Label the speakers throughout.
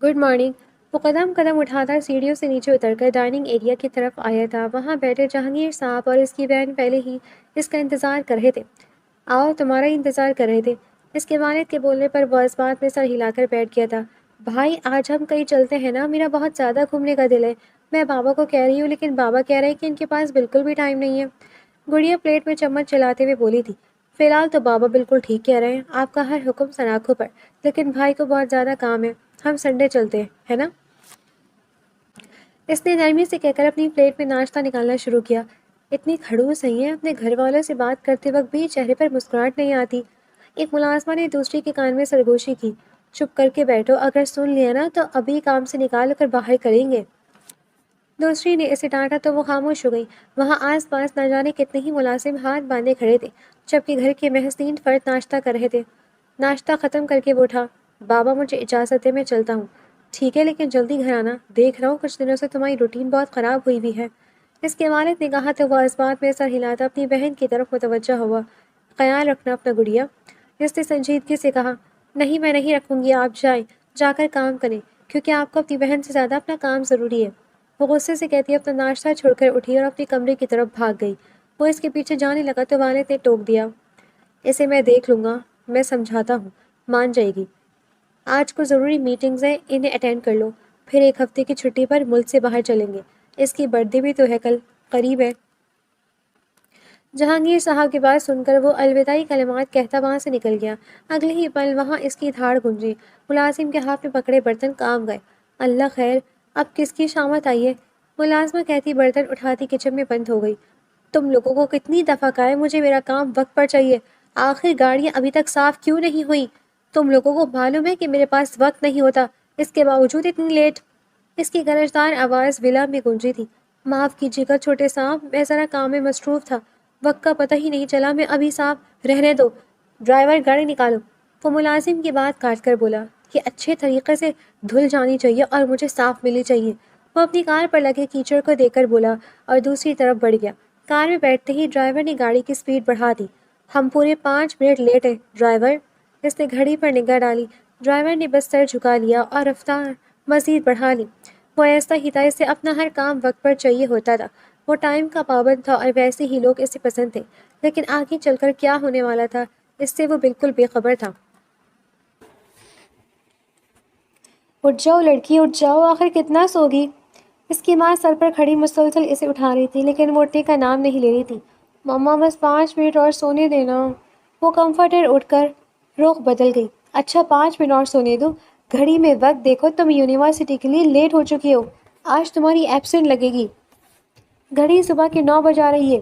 Speaker 1: Good morning. وہ قدم قدم اٹھاتا سیڑھیوں سے نیچے اتر کر ڈائننگ ایریا کی طرف آیا تھا۔ وہاں بیٹھے جہانگیر صاحب اور اس کی بہن پہلے ہی اس کا انتظار کر رہے تھے۔ آؤ، تمہارا ہی انتظار کر رہے تھے۔ اس کے والد کے بولنے پر وہ اس بات میں سر ہلا کر بیٹھ گیا تھا۔ بھائی، آج ہم کہیں چلتے ہیں نا، میرا بہت زیادہ گھومنے کا دل ہے۔ میں بابا کو کہہ رہی ہوں لیکن بابا کہہ رہے ہیں کہ ان کے پاس بالکل بھی ٹائم نہیں ہے۔ گڑیا پلیٹ میں چمچ چلاتے ہوئے بولی تھی۔ فی الحال تو بابا بالکل ٹھیک کہہ رہے ہیں، آپ کا ہر حکم سناخوں پر، لیکن بھائی کو بہت زیادہ کام ہے۔ ہم سنڈے چلتے ہیں، ہے نا؟ اس نے نرمی سے کہہ کر اپنی پلیٹ میں ناشتہ نکالنا شروع کیا۔ اتنی کھڑوس نہیں ہے، اپنے گھر والوں سے بات کرتے وقت بھی چہرے پر مسکراہٹ نہیں آتی۔ ایک ملازمہ نے دوسری کے کان میں سرگوشی کی۔ چپ کر کے بیٹھو، اگر سن لیا نا تو ابھی کام سے نکال کر باہر کریں گے۔ دوسری نے اسے ڈانٹا تو وہ خاموش ہو گئی۔ وہاں آس پاس نہ جانے کتنے ہی ملازم ہاتھ باندھے کھڑے تھے، جبکہ گھر کے محض 3 فرد ناشتہ کر رہے تھے۔ ناشتہ ختم کر کے وہ اٹھا۔ بابا، مجھے اجازت ہے، میں چلتا ہوں۔ ٹھیک ہے، لیکن جلدی گھر آنا، دیکھ رہا ہوں کچھ دنوں سے تمہاری روٹین بہت خراب ہوئی ہوئی ہے۔ اس کے والد نے کہا تو وہ اس بات میں سر ہلاتا اپنی بہن کی طرف متوجہ ہوا۔ خیال رکھنا اپنا گڑیا۔ اس نے سنجیدگی سے کہا۔ نہیں، میں نہیں رکھوں گی، آپ جائیں، جا کر کام کریں، کیونکہ آپ کو اپنی بہن سے زیادہ اپنا کام ضروری ہے۔ وہ غصے سے کہتی اپنا ناشتہ چھوڑ کر اٹھی اور اپنے کمرے کی طرف بھاگ گئی۔ وہ اس کے پیچھے جانے لگا تو والد نے ٹوک دیا۔ اسے میں دیکھ لوں گا، میں سمجھاتا ہوں، مان جائے گی۔ آج کو ضروری میٹنگز ہیں، انہیں اٹینڈ کر لو، پھر 1 ہفتے کی چھٹی پر ملک سے باہر چلیں گے۔ اس کی برتھ ڈے بھی تو ہے کل، قریب ہے۔ جہانگیر صاحب کی بات سن کر وہ الوداعی کلمات کہتا وہاں سے نکل گیا۔ اگلے ہی پل وہاں اس کی دھاڑ گونجی۔ ملازم کے ہاتھ میں پکڑے برتن کام گئے۔ اللہ خیر، اب کس کی شامت آئی ہے؟ ملازمہ کہتی برتن اٹھاتی کچن میں بند ہو گئی۔ تم لوگوں کو کتنی دفعہ کہا ہے مجھے میرا کام وقت پر چاہیے، آخر گاڑیاں ابھی تک صاف کیوں نہیں ہوئی؟ تم لوگوں کو معلوم ہے کہ میرے پاس وقت نہیں ہوتا، اس کے باوجود اتنی لیٹ؟ اس کی گرجدار آواز ولا میں گونجی تھی۔ معاف کیجیے گا چھوٹے صاحب، میں ذرا کام میں مصروف تھا، وقت کا پتہ ہی نہیں چلا۔ میں ابھی صاحب، رہنے دو، ڈرائیور گاڑی نکالو۔ وہ ملازم کی بات کاٹ کر بولا، یہ اچھے طریقے سے دھل جانی چاہیے اور مجھے صاف ملنی چاہیے۔ وہ اپنی کار پر لگے کیچڑ کو دیکھ کر بولا اور دوسری طرف بڑھ گیا۔ کار میں بیٹھتے ہی ڈرائیور نے گاڑی کی سپیڈ بڑھا دی۔ ہم پورے 5 منٹ لیٹ ہیں ڈرائیور۔ اس نے گھڑی پر نگاہ ڈالی۔ ڈرائیور نے بس سر جھکا لیا اور رفتار مزید بڑھا لی۔ وہ ایسا ہی تھا، اسے اپنا ہر کام وقت پر چاہیے ہوتا تھا۔ وہ ٹائم کا پابند تھا اور ویسے ہی لوگ اسے پسند تھے، لیکن آگے چل کر کیا ہونے والا تھا اس سے وہ بالکل بے خبر تھا۔ اٹھ جاؤ لڑکی، اٹھ جاؤ، آخر کتنا سوگی؟ اس کی ماں سر پر کھڑی مسلسل اسے اٹھا رہی تھی، لیکن وہ اٹھنے کا نام نہیں لے رہی تھی۔ مما، بس 5 منٹ اور سونے دینا۔ وہ کمفرٹر اٹھ کر رخ بدل گئی۔ اچھا، 5 منٹ اور سونے دو؟ گھڑی میں وقت دیکھو، تم یونیورسٹی کے لیے لیٹ ہو چکی ہو، آج تمہاری ایبسنٹ لگے گی۔ گھڑی صبح کے 9 بجا رہی ہے۔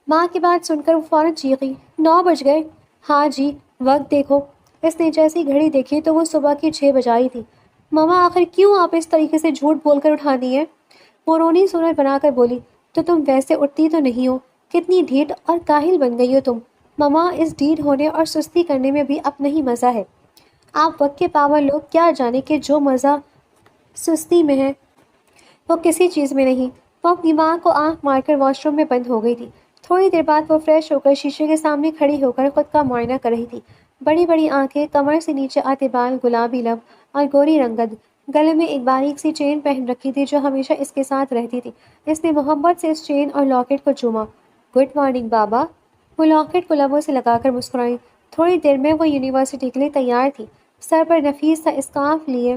Speaker 1: ماں کی بات سن کر وہ فوراً چیخی، 9 بج گئے؟ ہاں جی، وقت دیکھو۔ اس نے جیسی گھڑی دیکھی تو وہ صبح کی 6 بجائی تھی۔ ماما، آخر کیوں آپ اس طریقے سے جھوٹ بول کر اٹھاتی ہیں؟ وہ رونی سونر بنا کر بولی، تو تم ویسے اٹھتی تو نہیں ہو، کتنی ڈھیٹ اور کاہل بن گئی ہو تم۔ ماما، اس ڈھیٹ ہونے اور سستی کرنے میں بھی اپنا ہی مزہ ہے۔ آپ وقت کے پابند لوگ کیا جانے کہ جو مزہ سستی میں ہے وہ کسی چیز میں نہیں۔ وہ اپنی ماں کو آنکھ مار کر واش روم میں بند ہو گئی تھی۔ تھوڑی دیر بعد وہ فریش ہو کر شیشے کے سامنے کھڑی ہو کر خود کا معائنہ کر رہی تھی۔ بڑی بڑی آنکھیں، کمر سے نیچے آتے بال، گلابی لب اور گوری رنگت۔ گلے میں ایک باریک سی چین پہن رکھی تھی جو ہمیشہ اس کے ساتھ رہتی تھی۔ اس نے محبت سے اس چین اور لاکٹ کو چوما۔ گڈ مارننگ بابا۔ وہ لاکٹ کو لبوں سے لگا کر مسکرائی۔ تھوڑی دیر میں وہ یونیورسٹی کے لیے تیار تھی۔ سر پر نفیس سا اسکارف لیے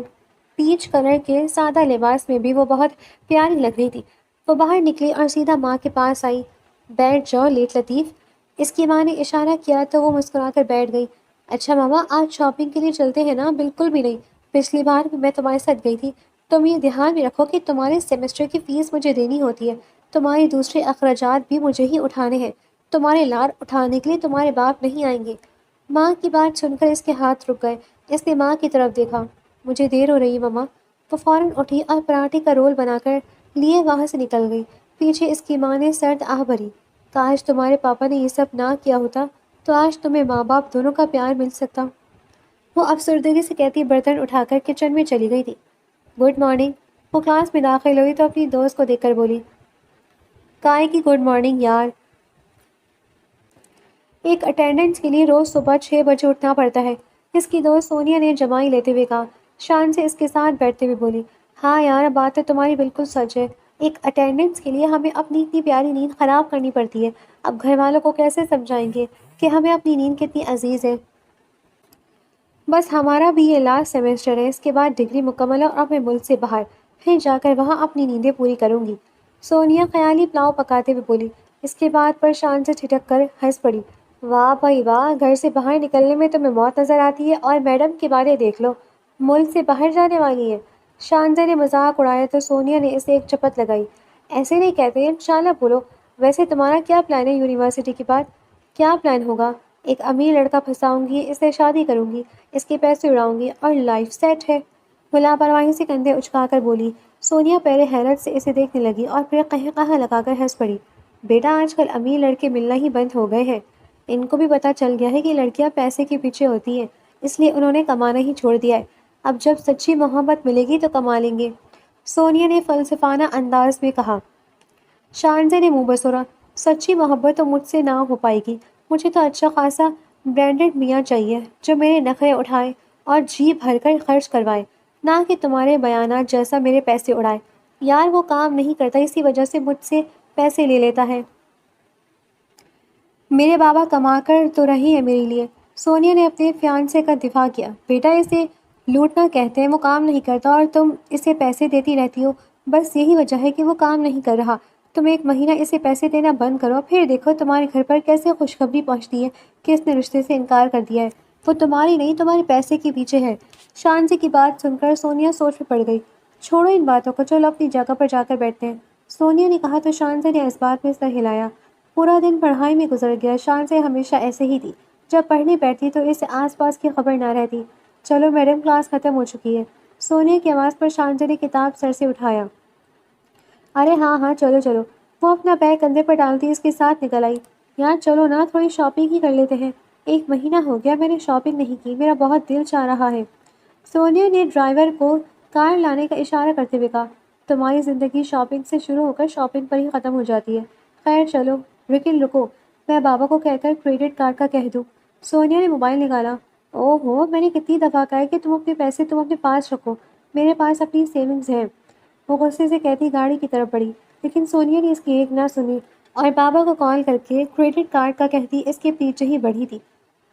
Speaker 1: پیچ کلر کے سادہ لباس میں بھی وہ بہت پیاری لگ رہی تھی۔ وہ باہر نکلی اور سیدھا ماں کے پاس آئی۔ بیٹھ جاؤ لیٹ لطیف۔ اس کی ماں نے اشارہ کیا تو وہ مسکرا کر بیٹھ گئی۔ اچھا ماما، آج شاپنگ کے لیے چلتے ہیں نا؟ بالکل بھی نہیں، پچھلی بار بھی میں تمہارے ساتھ گئی تھی۔ تم یہ دھیان میں رکھو کہ تمہارے سیمسٹر کی فیس مجھے دینی ہوتی ہے، تمہاری دوسرے اخراجات بھی مجھے ہی اٹھانے ہیں، تمہارے لار اٹھانے کے لیے تمہارے باپ نہیں آئیں گے۔ ماں کی بات سن کر اس کے ہاتھ رک گئے۔ اس نے ماں کی طرف دیکھا۔ مجھے دیر ہو رہی ماما۔ وہ فوراً اٹھی اور پراٹھے کا رول بنا کر لیے وہاں سے نکل گئی۔ پیچھے اس کی ماں نے سرد آہ بھری، کاش تمہارے پاپا نے یہ سب نہ کیا ہوتا تو آج تمہیں ماں باپ دونوں کا پیار مل سکتا۔ وہ افسردگی سے کہتی برتن اٹھا کر کچن میں چلی گئی تھی۔ Good morning. وہ کلاس میں داخل ہوئی تو اپنی دوست کو دیکھ کر بولی، کائے کی گڈ مارننگ یار؟ ایک اٹینڈنس کے لیے روز صبح 6 بجے اٹھنا پڑتا ہے، اس کی دوست سونیا نے جمائی لیتے ہوئے کہا۔ شان سے اس کے ساتھ بیٹھتے ہوئے بولی، ہاں یار بات تو تمہاری بالکل سچ ہے، ایک اٹینڈنس کے لیے ہمیں اپنی اتنی پیاری نیند خراب کرنی پڑتی ہے، اب گھر والوں کو کیسے سمجھائیں گے کہ ہمیں اپنی نیند کتنی عزیز ہے۔ بس ہمارا بھی یہ لاسٹ سیمسٹر ہے، اس کے بعد ڈگری مکمل ہے اور اب میں ملک سے باہر، پھر جا کر وہاں اپنی نیندیں پوری کروں گی۔ سونیا خیالی پلاؤ پکاتے ہوئے بولی۔ اس کے بعد پر شان سے ٹھٹک کر ہنس پڑی۔ واہ بھائی واہ، گھر سے باہر نکلنے میں تمہیں موت نظر آتی ہے اور میڈم کی باتیں دیکھ لو، ملک سے باہر جانے والی ہے۔ شانزا نے مذاق اڑایا تو سونیا نے اسے ایک چپت لگائی۔ ایسے نہیں کہتے، انشاءاللہ بولو۔ ویسے تمہارا کیا پلان ہے یونیورسٹی کے بعد؟ کیا پلان ہوگا؟ ایک امیر لڑکا پھنساؤں گی، اس سے شادی کروں گی، اس کے پیسے اڑاؤں گی اور لائف سیٹ ہے۔ وہ لاپرواہی سے کندھے اچکا کر بولی۔ سونیا پہلے حیرت سے اسے دیکھنے لگی اور پھر قہقہہ لگا کر ہنس پڑی۔ بیٹا آج کل امیر لڑکے ملنا ہی بند ہو گئے ہیں، ان کو بھی پتہ چل گیا ہے کہ لڑکیاں پیسے کے پیچھے ہوتی ہیں، اس لیے انہوں نے کمانا ہی چھوڑ دیا ہے، اب جب سچی محبت ملے گی تو کما لیں گے، سونیا نے فلسفانہ انداز میں کہا۔ شانزے نے منہ بسورا۔ سچی محبت تو مجھ سے نہ ہو پائے گی، مجھے تو اچھا خاصا برانڈڈ میاں چاہیے جو میرے نخرے اٹھائے اور جی بھر کر خرچ کروائے، نہ کہ تمہارے بیانات جیسا میرے پیسے اڑائے۔ یار وہ کام نہیں کرتا، اسی وجہ سے مجھ سے پیسے لے لیتا ہے۔ میرے بابا کما کر تو رہی ہے میرے لیے۔ سونیا نے اپنے فیانسے کا دفاع کیا۔ بیٹا اسے لوٹنا کہتے ہیں، وہ کام نہیں کرتا اور تم اسے پیسے دیتی رہتی ہو، بس یہی وجہ ہے کہ وہ کام نہیں کر رہا۔ تم ایک مہینہ اسے پیسے دینا بند کرو، پھر دیکھو تمہارے گھر پر کیسے خوشخبری پہنچتی ہے کہ اس نے رشتے سے انکار کر دیا ہے، وہ تمہاری نہیں تمہارے پیسے کے پیچھے ہے۔ شانزی کی بات سن کر سونیا سوچ میں پڑ گئی۔ چھوڑو ان باتوں کو، چلو اپنی جگہ پر جا کر بیٹھتے ہیں، سونیا نے کہا تو شانزی نے اس بات میں سر ہلایا۔ پورا دن پڑھائی میں گزر گیا۔ شانزی ہمیشہ ایسے ہی تھی، جب پڑھنے بیٹھتی تو اسے آس پاس کی خبر نہ رہتی۔ چلو میڈم کلاس ختم ہو چکی ہے، سونیا کی آواز پر شانزی نے کتاب سر سے اٹھایا۔ ارے ہاں ہاں چلو چلو، وہ اپنا بیگ کندھے پر ڈالتی اس کے ساتھ نکل آئی۔ یار چلو نا، تھوڑی شاپنگ ہی کر لیتے ہیں، ایک مہینہ ہو گیا میں نے شاپنگ نہیں کی، میرا بہت دل چاہ رہا ہے۔ سونیا نے ڈرائیور کو کار لانے کا اشارہ کرتے ہوئے کہا۔ تمہاری زندگی شاپنگ سے شروع ہو کر شاپنگ پر ہی ختم ہو جاتی ہے۔ خیر چلو، لیکن رکو، میں بابا کو کہہ کر کریڈٹ کارڈ کا کہہ دوں۔ سونیا نے موبائل نکالا۔ او ہو، میں نے کتنی دفعہ کہا ہے کہ تم اپنے پاس رکھو، میرے پاس اپنی سیونگز ہیں، وہ غصے سے کہتی گاڑی کی طرف بڑھی، لیکن سونیا نے اس کی ایک نہ سنی اور بابا کو کال کر کے کریڈٹ کارڈ کا کہتی اس کے پیچھے ہی بڑھی تھی۔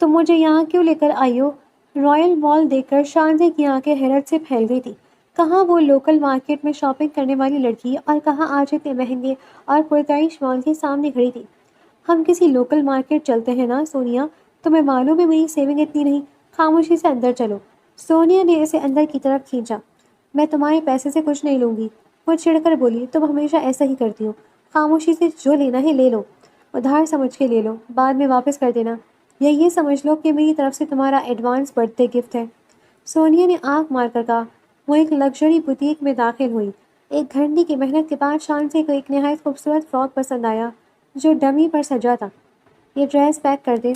Speaker 1: تم مجھے یہاں کیوں لے کر آئی ہو؟ رائل مال دیکھ کر شانزی کی آنکھیں حیرت سے پھیل گئی تھی۔ کہاں وہ لوکل مارکیٹ میں شاپنگ کرنے والی لڑکی اور کہاں آج اتنے مہنگے اور پرتعیش مال کے سامنے کھڑی تھی۔ ہم کسی لوکل مارکیٹ چلتے ہیں نا سونیا، تمہیں معلوم ہے میری سیونگ اتنی نہیں، خاموشی سے اندر چلو۔ سونیا نے اسے اندر کی طرف کھینچا۔ میں تمہارے پیسے سے کچھ نہیں لوں گی، وہ چڑھ کر بولی۔ تم ہمیشہ ایسا ہی کرتی ہو، خاموشی سے جو لینا ہے لے لو، ادھار سمجھ کے لے لو، بعد میں واپس کر دینا، یا یہ سمجھ لو کہ میری طرف سے تمہارا ایڈوانس برتھ ڈے گفٹ ہے۔ سونیا نے آنکھ مار کر کہا۔ وہ ایک لگژری بوتیک میں داخل ہوئی۔ ایک گھنٹے کی محنت کے بعد شانزی کو ایک نہایت خوبصورت فراک پسند آیا جو ڈمی پر سجا تھا۔ یہ ڈریس پیک کر دے،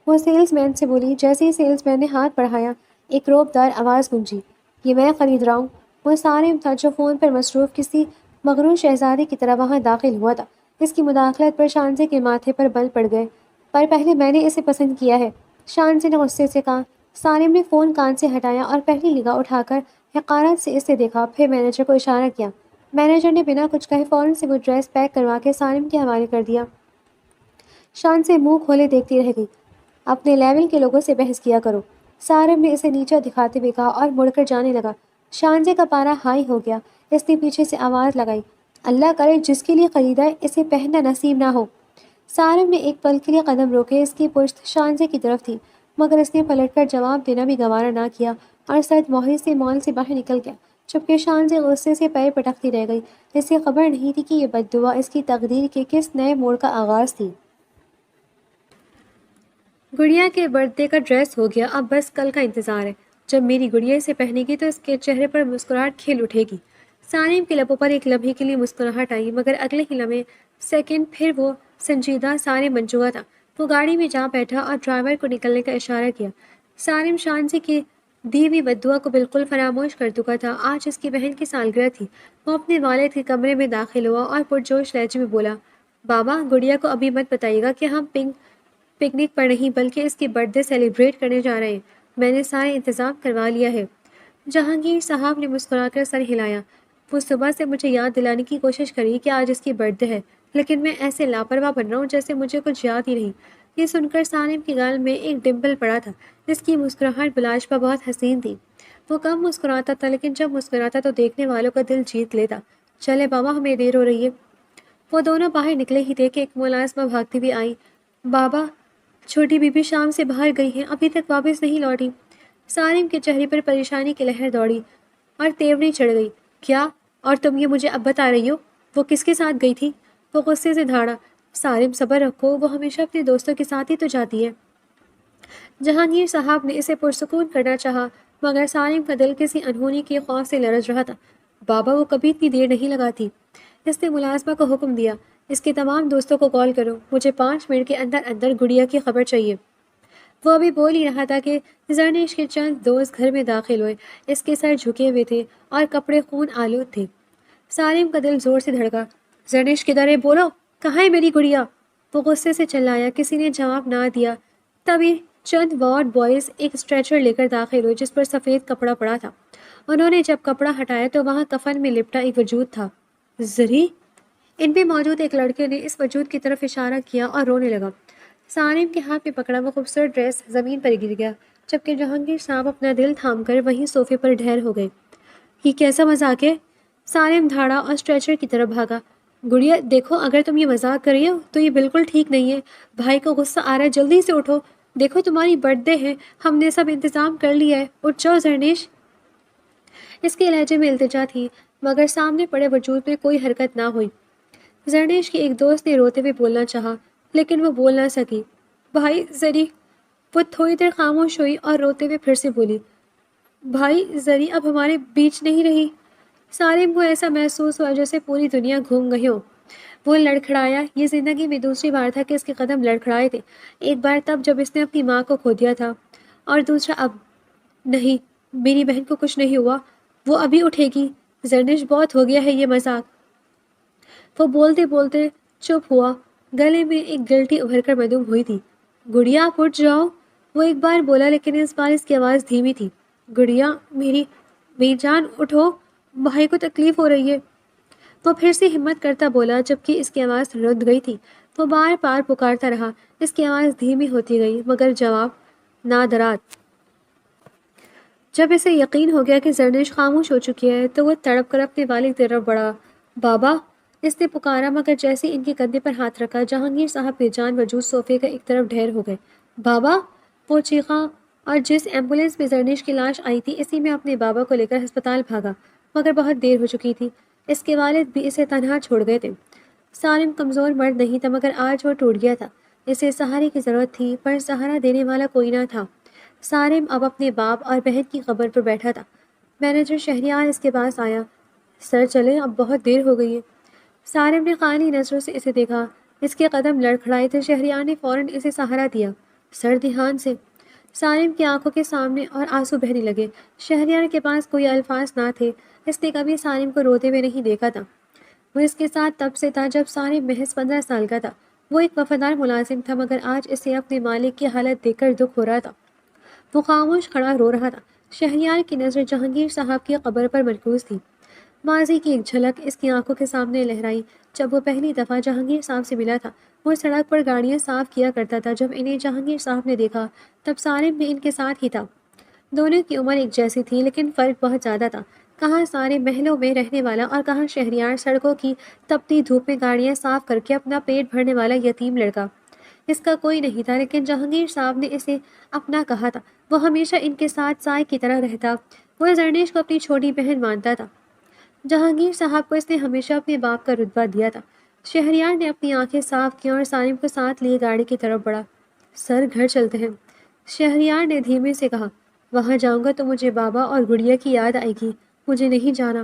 Speaker 1: وہ سیلز مین سے بولی۔ جیسے ہی سیلز مین نے ہاتھ بڑھایا، ایک روبدار آواز گونجی، یہ میں خرید رہا ہوں۔ وہ صارم تھا جو فون پر مصروف کسی مغرور شہزادے کی طرح وہاں داخل ہوا تھا۔ اس کی مداخلت پر شانزی کے ماتھے پر بل پڑ گئے۔ پر پہلے میں نے اسے پسند کیا ہے، شانزی نے غصے سے کہا۔ صارم نے فون کان سے ہٹایا اور پہلی نگاہ اٹھا کر حقارت سے اسے دیکھا، پھر مینیجر کو اشارہ کیا۔ مینیجر نے بنا کچھ کہے فوراً سے وہ ڈریس پیک کروا کے صارم کے حوالے کر دیا۔ شانزی منہ کھولے دیکھتی رہ گئی۔ اپنے لیول کے لوگوں سے بحث کیا کرو، صارم نے اسے نیچا دکھاتے ہوئے کہا اور مڑ کر جانے لگا۔ شانزی کا پارا ہائی ہو گیا۔ اس نے پیچھے سے آواز لگائی، اللہ کرے جس کے لیے خریدا ہے اسے پہننا نصیب نہ ہو۔ صارم نے ایک پل کے لیے قدم روکے، اس کی پشت شانزی کی طرف تھی، مگر اس نے پلٹ کر جواب دینا بھی گوارا نہ کیا اور سرد موہری سے مال سے باہر نکل گیا، جبکہ شانزی غصے سے پیر پٹکتی رہ گئی۔ اسے خبر نہیں تھی کہ یہ بد دعا اس کی تقدیر کے کس نئے موڑ کا آغاز تھی۔ گڑیا کے برتھ ڈے کا ڈریس ہو گیا، اب بس کل کا انتظار ہے، جب میری گڑیا اسے پہنے گی تو اس کے چہرے پر مسکراہٹ کھل اٹھے گی۔ صارم کے لبوں پر ایک لمحے کے لیے مسکراہٹ آئی، مگر اگلے ہی لمحے سیکنڈ پھر وہ سنجیدہ صارم بن چکا تھا۔ وہ گاڑی میں جا بیٹھا اور ڈرائیور کو نکلنے کا اشارہ کیا۔ صارم شانزی کی دی ہوئی بددعا کو بالکل فراموش کر چکا تھا۔ آج اس کی بہن کی سالگرہ تھی۔ وہ اپنے والد کے کمرے میں داخل ہوا اور پرجوش لہجے میں بولا، بابا گڑیا کو ابھی مت بتائیے گا کہ ہم پکنک پر نہیں بلکہ اس کی برتھ ڈے سیلیبریٹ کرنے جا رہے ہیں، میں نے سارا انتظام کروا لیا ہے۔ جہانگیر صاحب نے مسکرا کر سر ہلایا۔ وہ صبح سے مجھے یاد دلانے کی کوشش کری کہ آج اس کی برتھ ڈے ہے، لیکن میں ایسے لاپرواہ بن رہا ہوں جیسے مجھے کچھ یاد ہی نہیں۔ یہ سن کر سالم کی گال میں ایک ڈمپل پڑا تھا، جس کی مسکراہٹ بلاش پر بہت حسین تھی۔ وہ کم مسکراتا تھا، لیکن جب مسکراتا تو دیکھنے والوں کا دل جیت لیتا۔ چلے بابا، ہمیں دیر ہو رہی ہے۔ وہ دونوں باہر نکلے ہی تھے کہ ایک ملازمہ بھاگتی ہوئی آئی۔ بابا، چھوٹی بی بی شام سے باہر گئی ہیں، ابھی تک واپس نہیں لوٹی۔ سالم کے چہرے پر پریشانی کی لہر دوڑی اور تیوری چڑھ گئی۔ کیا؟ اور تم یہ مجھے اب بتا رہی ہو؟ وہ کس کے ساتھ گئی تھی؟ وہ غصے سے دھاڑا۔ سالم، صبر رکھو، وہ ہمیشہ اپنے دوستوں کے ساتھ ہی تو جاتی ہے۔ جہانگیر صاحب نے اسے پرسکون کرنا چاہا، مگر سالم کا دل کسی انہونی کے خوف سے لرز رہا تھا۔ بابا، وہ کبھی اتنی دیر نہیں لگاتی۔ اس نے ملازمہ کو حکم دیا۔ اس کے تمام دوستوں کو کال کرو، مجھے 5 منٹ کے اندر اندر گڑیا کی خبر چاہیے۔ وہ ابھی بول ہی رہا تھا کہ زرنیش کے چند دوست گھر میں داخل ہوئے۔ اس کے سر جھکے ہوئے تھے اور کپڑے خون آلود تھے۔ سالم کا دل زور سے دھڑکا۔ زرنیش کدھر ہے؟ بولو، کہاں ہے میری گڑیا؟ وہ غصے سے چلایا۔ کسی نے جواب نہ دیا۔ تبھی چند وارڈ بوائز ایک اسٹریچر لے کر داخل ہوئے جس پر سفید کپڑا پڑا تھا۔ انہوں نے جب کپڑا ہٹایا تو وہاں کفن میں لپٹا ایک وجود تھا۔ زری؟ ان میں موجود ایک لڑکے نے اس وجود کی طرف اشارہ کیا اور رونے لگا۔ سالم کے ہاتھ میں پکڑا وہ خوبصورت ڈریس زمین پر گر گیا، جبکہ جہانگیر صاحب اپنا دل تھام کر وہیں صوفے پر ڈھیر ہو گئے۔ یہ کیسا مذاق ہے؟ سالم دھاڑا اور اسٹریچر کی طرف بھاگا۔ گڑیا، دیکھو، اگر تم یہ مذاق کر رہی ہو تو یہ بالکل ٹھیک نہیں ہے۔ بھائی کو غصہ آ رہا ہے، جلدی سے اٹھو۔ دیکھو، تمہاری برتھ ڈے ہے، ہم نے سب انتظام کر لیا ہے، اٹھ جاؤ زرنیش۔ اس کے لہجے میں التجا تھی، مگر سامنے پڑے وجود میں کوئی حرکت نہ ہوئی۔ زرنیش کے ایک دوست نے روتے ہوئے بولنا چاہا، لیکن وہ بول نہ سکی۔ بھائی زری۔ وہ تھوڑی دیر خاموش ہوئی اور روتے ہوئے پھر سے بولی، بھائی زری اب ہمارے بیچ نہیں رہی۔ سالم کو ایسا محسوس ہوا جیسے پوری دنیا گھوم گئی ہو۔ وہ لڑکھڑایا۔ یہ زندگی میں دوسری بار تھا کہ اس کے قدم لڑکھڑائے تھے۔ ایک بار تب جب اس نے اپنی ماں کو کھو دیا تھا، اور دوسرا اب۔ نہیں، میری بہن کو کچھ نہیں ہوا، وہ ابھی اٹھے گی۔ زرنیش، بہت ہو گیا ہے یہ مذاق۔ وہ بولتے بولتے چپ ہوا۔ گلے میں ایک گلٹی ابھر کر مدعو ہوئی تھی۔ گڑیا، آپ اٹھ جاؤ۔ وہ ایک بار بولا، لیکن اس بار اس کی آواز دھیمی تھی۔ گڑیا، میری جان، اٹھو، بھائی کو تکلیف ہو رہی ہے۔ وہ پھر سے ہمت کرتا بولا، جبکہ اس کی آواز رد گئی تھی۔ وہ بار بار پکارتا رہا۔ اس کی آواز دھیمی ہوتی گئی، مگر جواب نادرات۔ جب اسے یقین ہو گیا کہ زرنیش خاموش ہو چکی ہے تو وہ تڑپ کر اپنے والد کی طرف بڑھا۔ بابا، اس نے پکارا، مگر جیسے ان کے کندھے پر ہاتھ رکھا، جہانگیر صاحب بے جان وجود صوفے کا ایک طرف ڈھیر ہو گئے۔ بابا! وہ چیخا، اور جس ایمبولینس میں زرنیش کی لاش آئی تھی اسی میں اپنے بابا کو لے کر ہسپتال بھاگا، مگر بہت دیر ہو چکی تھی۔ اس کے والد بھی اسے تنہا چھوڑ گئے تھے۔ سالم کمزور مرد نہیں تھا، مگر آج وہ ٹوٹ گیا تھا۔ اسے سہارے کی ضرورت تھی، پر سہارا دینے والا کوئی نہ تھا۔ سالم اب اپنے باپ اور بہن کی قبر پر بیٹھا تھا۔ مینیجر شہریار اس کے پاس آیا۔ سر چلیں، اب بہت دیر ہو گئی ہے۔ سالم نے خالی نظروں سے اسے دیکھا۔ اس کے قدم لڑکھڑائے تھے۔ شہریار نے فوراً اسے سہارا دیا۔ سر، دھیان سے۔ سالم کی آنکھوں کے سامنے اور آنسو بہنے لگے۔ شہریار کے پاس کوئی الفاظ نہ تھے۔ اس نے کبھی سالم کو روتے ہوئے نہیں دیکھا تھا۔ وہ اس کے ساتھ تب سے تھا جب سالم محض 15 سال کا تھا۔ وہ ایک وفادار ملازم تھا، مگر آج اسے اپنے مالک کی حالت دیکھ کر دکھ ہو رہا تھا۔ وہ خاموش کھڑا رو رہا تھا۔ شہریار کی نظر جہانگیر صاحب کی قبر پر مرکوز تھی۔ ماضی کی ایک جھلک اس کی آنکھوں کے سامنے لہرائی جب وہ پہلی دفعہ جہانگیر صاحب سے ملا تھا۔ وہ سڑک پر گاڑیاں صاف کیا کرتا تھا۔ جب انہیں جہانگیر صاحب نے دیکھا تب سالم بھی ان کے ساتھ ہی تھا۔ دونوں کی عمر ایک جیسی تھی، لیکن فرق بہت زیادہ تھا۔ کہاں سارے محلوں میں رہنے والا اور کہاں شہریار سڑکوں کی تپتی دھوپ میں گاڑیاں صاف کر کے اپنا پیٹ بھرنے والا یتیم لڑکا۔ اس کا کوئی نہیں تھا، لیکن جہانگیر صاحب نے اسے اپنا کہا تھا۔ وہ ہمیشہ ان کے ساتھ سائے کی طرح رہتا۔ وہ زرنیش کو اپنی چھوٹی بہن مانتا تھا۔ جہانگیر صاحب کو اس نے ہمیشہ اپنے باپ کا رتبہ دیا تھا۔ شہریار نے اپنی آنکھیں صاف کی اور سالم کو ساتھ لیے گاڑی کی طرف بڑھا۔ سر، گھر چلتے ہیں۔ شہریار نے دھیمے سے کہا۔ وہاں جاؤں گا تو مجھے بابا اور گڑیا کی یاد آئے گی، مجھے نہیں جانا۔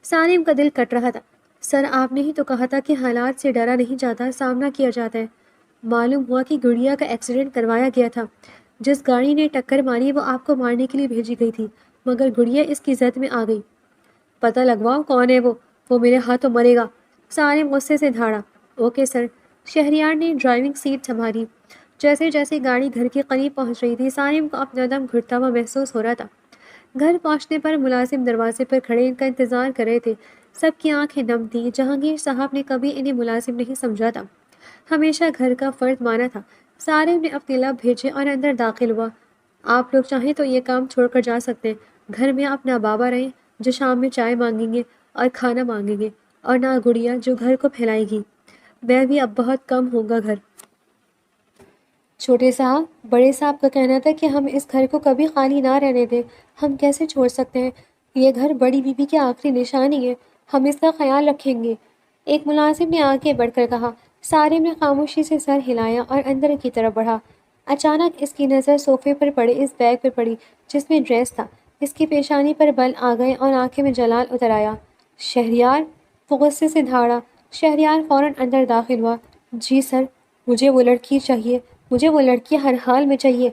Speaker 1: سالم کا دل کٹ رہا تھا۔ سر، آپ نے ہی تو کہا تھا کہ حالات سے ڈرا نہیں جاتا، سامنا کیا جاتا ہے۔ معلوم ہوا کہ گڑیا کا ایکسیڈنٹ کروایا گیا تھا۔ جس گاڑی نے ٹکر ماری وہ آپ کو مارنے کے لیے بھیجی گئی تھی، مگر گڑیا اس کی زد میں آ گئی۔ پتہ لگواؤ کون ہے وہ میرے ہاتھوں مرے گا۔ سالم غصے سے دھاڑا۔ Okay sir. شہریار نے ڈرائیونگ سیٹ سنبھالی۔ جیسے جیسے گاڑی گھر کے قریب پہنچ رہی تھی، سالم کو اپنا دم گھٹتا ہوا محسوس ہو رہا تھا۔ گھر پہنچنے پر ملازم دروازے پر کھڑے ان کا انتظار کر رہے تھے۔ سب کی آنکھیں نم تھیں۔ جہانگیر صاحب نے کبھی انہیں ملازم نہیں سمجھا تھا، ہمیشہ گھر کا فرد مانا تھا۔ سارم نے اپنے لب بھیجے اور اندر داخل ہوا۔ آپ لوگ چاہیں تو یہ کام چھوڑ کر جا سکتے ہیں۔ گھر میں اپنا بابا رہیں جو شام میں چائے مانگیں گے اور کھانا مانگیں گے، اور نہ گڑیا جو گھر کو پھیلائے گی۔ میں بھی اب بہت کم ہوں گا گھر۔ چھوٹے صاحب، بڑے صاحب کا کہنا تھا کہ ہم اس گھر کو کبھی خالی نہ رہنے دیں۔ ہم کیسے چھوڑ سکتے ہیں؟ یہ گھر بڑی بیوی کی آخری نشانی ہے، ہم اس کا خیال رکھیں گے، ایک ملازم نے آگے بڑھ کر کہا۔ سارم نے خاموشی سے سر ہلایا اور اندر کی طرف بڑھا۔ اچانک اس کی نظر صوفے پر پڑے اس بیگ پر پڑی جس میں ڈریس تھا۔ اس کی پیشانی پر بل آ گئے اور آنکھیں میں جلال اتر آیا۔ شہریار! وہ غصے سے دھاڑا۔ شہریار فوراً اندر داخل ہوا۔ جی سر، مجھے وہ لڑکی چاہیے، مجھے وہ لڑکی ہر حال میں چاہیے۔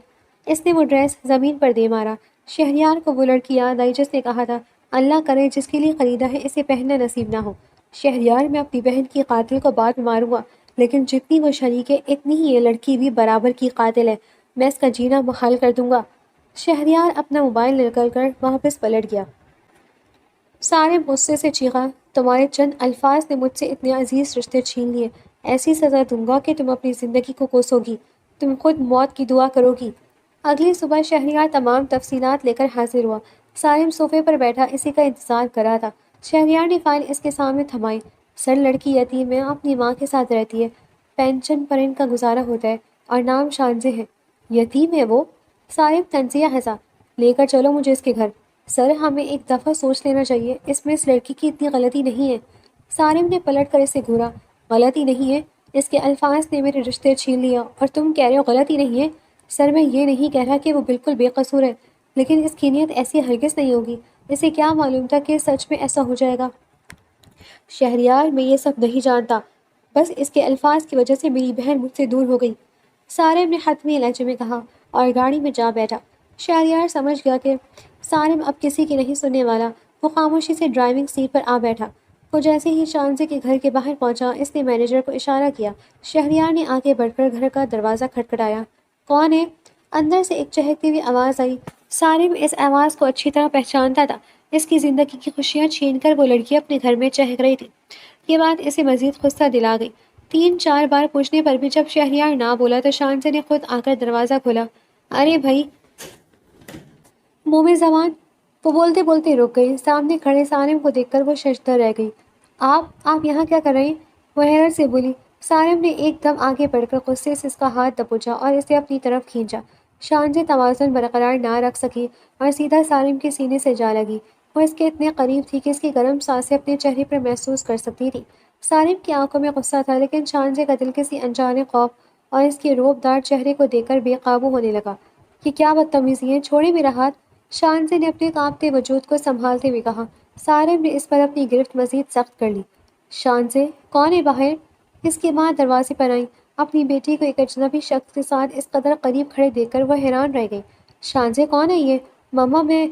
Speaker 1: اس نے وہ ڈریس زمین پر دے مارا۔ شہریار کو وہ لڑکی یاد آئی جس نے کہا تھا، اللہ کرے جس کے لیے خریدا ہے اسے پہننا نصیب نہ ہو۔ شہریار، میں اپنی بہن کی قاتل کو بعد میں ماروں گا، لیکن جتنی وہ شریک ہے اتنی ہی یہ لڑکی بھی برابر کی قاتل ہے۔ میں اس کا جینا محال کر دوں گا۔ شہریار اپنا موبائل نکل کر واپس پلٹ گیا۔ سارم غصے سے چیخا، تمہارے چند الفاظ نے مجھ سے اتنے عزیز رشتے چھین لیے۔ ایسی سزا دوں گا کہ تم اپنی زندگی کو کوسو گی، تم خود موت کی دعا کرو گی۔ اگلی صبح شہریار تمام تفصیلات لے کر حاضر ہوا۔ سارم صوفے پر بیٹھا اسی کا انتظار کر رہا تھا۔ شہریار نے فائل اس کے سامنے تھمائی۔ سر، لڑکی یتیم ہے، اپنی ماں کے ساتھ رہتی ہے، پینشن پر ان کا گزارا ہوتا ہے، اور نام شانزے ہے۔ یتیم ہے وہ؟ سارم تنزیہ ہنسا۔ لے کر چلو مجھے اس کے گھر۔ سر، ہمیں ایک دفعہ سوچ لینا چاہیے، اس میں اس لڑکی کی اتنی غلطی نہیں ہے۔ سارم نے پلٹ کر اسے گھورا۔ غلطی نہیں ہے؟ اس کے الفاظ نے میرے رشتے چھین لیا اور تم کہہ رہے ہو غلطی نہیں ہے؟ سر، میں یہ نہیں کہہ رہا کہ وہ بالکل بے قصور ہے، لیکن اس کی نیت ایسی ہرگز نہیں ہوگی۔ اسے کیا معلوم تھا کہ سچ میں ایسا ہو جائے گا؟ شہریار، میں یہ سب نہیں جانتا، بس اس کے الفاظ کی وجہ سے میری بہن مجھ سے دور ہو گئی، سارم نے حتمی لہجے میں کہا، اور گاڑی میں جا بیٹھا۔ شہریار سمجھ گیا کہ سارم اب کسی کی نہیں سننے والا۔ وہ خاموشی سے ڈرائیونگ سیٹ پر آ بیٹھا۔ وہ جیسے ہی شانزے کے گھر کے باہر پہنچا، اس نے مینیجر کو اشارہ کیا۔ شہریار نے آگے بڑھ کر گھر کا دروازہ کھٹکھٹایا۔ کون ہے؟ اندر سے ایک چہکتی ہوئی آواز آئی۔ سارم اس آواز کو اچھی طرح پہچانتا تھا۔ اس کی زندگی کی خوشیاں چھین کر وہ لڑکی اپنے گھر میں چہک رہی تھی۔ یہ بات اسے مزید غصہ دلا گئی۔ 3-4 بار پوچھنے پر بھی جب شہریار نہ بولا تو شانزے نے خود آ کر دروازہ کھولا۔ ارے بھائی، منہ میں زبان! وہ بولتے بولتے رک گئی۔ سامنے کھڑے سارم کو دیکھ کر وہ ششدر رہ گئی۔ آپ یہاں کیا کر رہے ہیں؟ وہ حیرت سے بولی۔ سارم نے ایک دم آگے بڑھ کر غصے سے اس کا ہاتھ دبوچا اور اسے اپنی طرف کھینچا۔ شانزے توازن برقرار نہ رکھ سکی اور سیدھا سارم کے سینے سے جا لگی۔ وہ اس کے اتنے قریب تھی کہ اس کی گرم سانسیں اپنے چہرے پر محسوس کر سکتی تھی۔ سارم کی آنکھوں میں غصہ تھا، لیکن شانزے کا دل کسی انجانے خوف اور اس کے روب دار چہرے کو دیکھ کر بے قابو ہونے لگا۔ یہ کیا بدتمیزی ہے، چھوڑے میرا ہاتھ! شانزے نے اپنے کانپتے وجود کو سنبھالتے ہوئے کہا۔ سارم نے اس پر اپنی گرفت مزید سخت کر لی۔ شانزے، کون ہے باہر؟ اس کی ماں دروازے پر آئی۔ اپنی بیٹی کو ایک اجنبی شخص کے ساتھ اس قدر قریب کھڑے دیکھ کر وہ حیران رہ گئی۔ شانزے، کون ہے یہ؟ مما، میں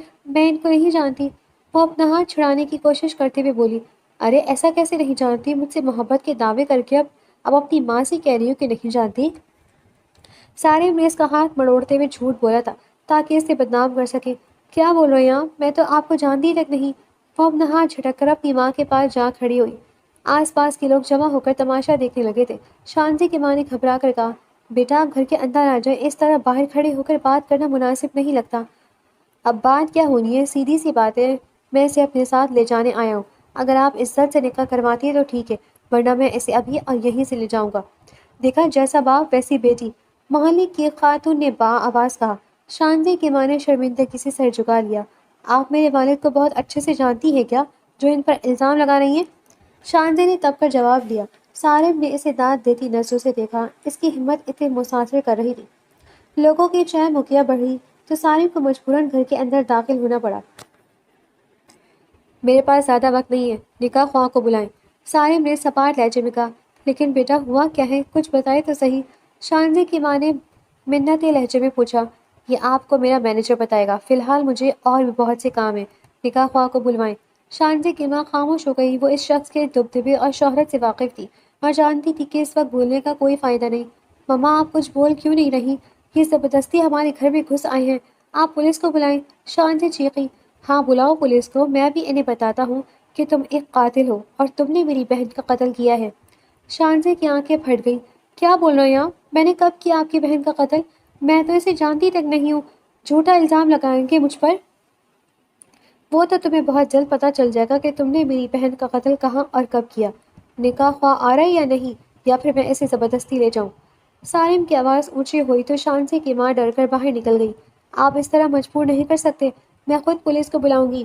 Speaker 1: ان کو نہیں جانتی۔ وہ اپنا ہاتھ چھڑانے کی کوشش کرتے ہوئے بولی۔ ارے ایسا کیسے نہیں جانتی؟ مجھ سے محبت کے دعوے کر کے اب اپنی ماں سے کہہ رہی ہوں کہ نہیں جانتی؟ سارم نے اس کا ہاتھ مڑوڑتے ہوئے جھوٹ بولا تھا تاکہ اسے بدنام کر سکے۔ کیا بول رہے ہیں آپ؟ میں تو آپ کو جانتی تک نہیں۔ وہ اپنا ہاتھ جھٹک کر اپنی ماں کے پاس جا کھڑی ہوئی۔ آس پاس کے لوگ جمع ہو کر تماشا دیکھنے لگے تھے۔ شانزے کی ماں نے گھبرا کر کہا، بیٹا آپ گھر کے اندر آ جائیں، اس طرح باہر کھڑے ہو کر بات کرنا مناسب نہیں لگتا۔ اب بات کیا ہونی ہے، سیدھی سی بات ہے، میں اسے اپنے ساتھ لے جانے آیا ہوں۔ اگر آپ عزت سے نکاح کرواتی ہیں تو ٹھیک ہے، ورنہ میں اسے ابھی اور یہیں سے لے جاؤں گا۔ دیکھا، جیسا باپ ویسی بیٹی، محلے کی ایک خاتون نے با آواز کہا۔ شانزے کی ماں نے شرمندگی سے سر جھکا لیا۔ آپ میرے والد کو بہت اچھے سے جانتی ہیں کیا، جو ان پر الزام لگا رہی ہیں؟ شانزے نے تب کر جواب دیا۔ سارم نے اسے دانت دیتی نظروں سے دیکھا۔ اس کی ہمت اسے متاثر کر رہی تھی۔ لوگوں کی چہ مکیہ بڑھی تو سارم کو مجبوراً گھر کے اندر داخل ہونا پڑا۔ میرے پاس زیادہ وقت نہیں ہے، نکاح خواہ کو بلائیں، سارم نے سپاٹ لہجے میں کہا۔ لیکن بیٹا ہوا کیا ہے، کچھ بتائے تو صحیح، شانزے کی ماں نے منتے لہجے میں پوچھا۔ یہ آپ کو میرا مینیجر بتائے گا، فی الحال مجھے اور بھی بہت سے کام ہیں، نکاح خواہ کو بلوائیں۔ شانزے کی ماں خاموش ہو گئی۔ وہ اس شخص کے دبدبے اور شہرت سے واقف تھی اور جانتی تھی کہ اس وقت بھولنے کا کوئی فائدہ نہیں۔ مما، آپ کچھ بول کیوں نہیں رہی؟ یہ زبردستی ہمارے گھر میں گھس آئے ہیں، آپ پولیس کو بلائیں، شانزے چیخی۔ ہاں بلاؤ پولیس کو، میں بھی انہیں بتاتا ہوں کہ تم ایک قاتل ہو اور تم نے میری بہن کا قتل کیا ہے۔ شانزے کی آنکھیں پھٹ گئیں۔ کیا بول رہے ہیں آپ؟ میں نے کب کیا آپ کی بہن کا قتل؟ میں تو اسے جانتی تک نہیں ہوں۔ جھوٹا الزام لگائیں گے مجھ پر؟ وہ تو تمہیں بہت جلد پتہ چل جائے گا کہ تم نے میری بہن کا قتل کہاں اور کب کیا۔ نکاح خواہ آ رہا ہے یا نہیں، یا پھر میں اسے زبردستی لے جاؤں؟ سالم کی آواز اونچی ہوئی تو شانزے کی ماں ڈر کر باہر نکل گئی۔ آپ اس طرح مجبور نہیں کر سکتے، میں خود پولیس کو بلاؤں گی۔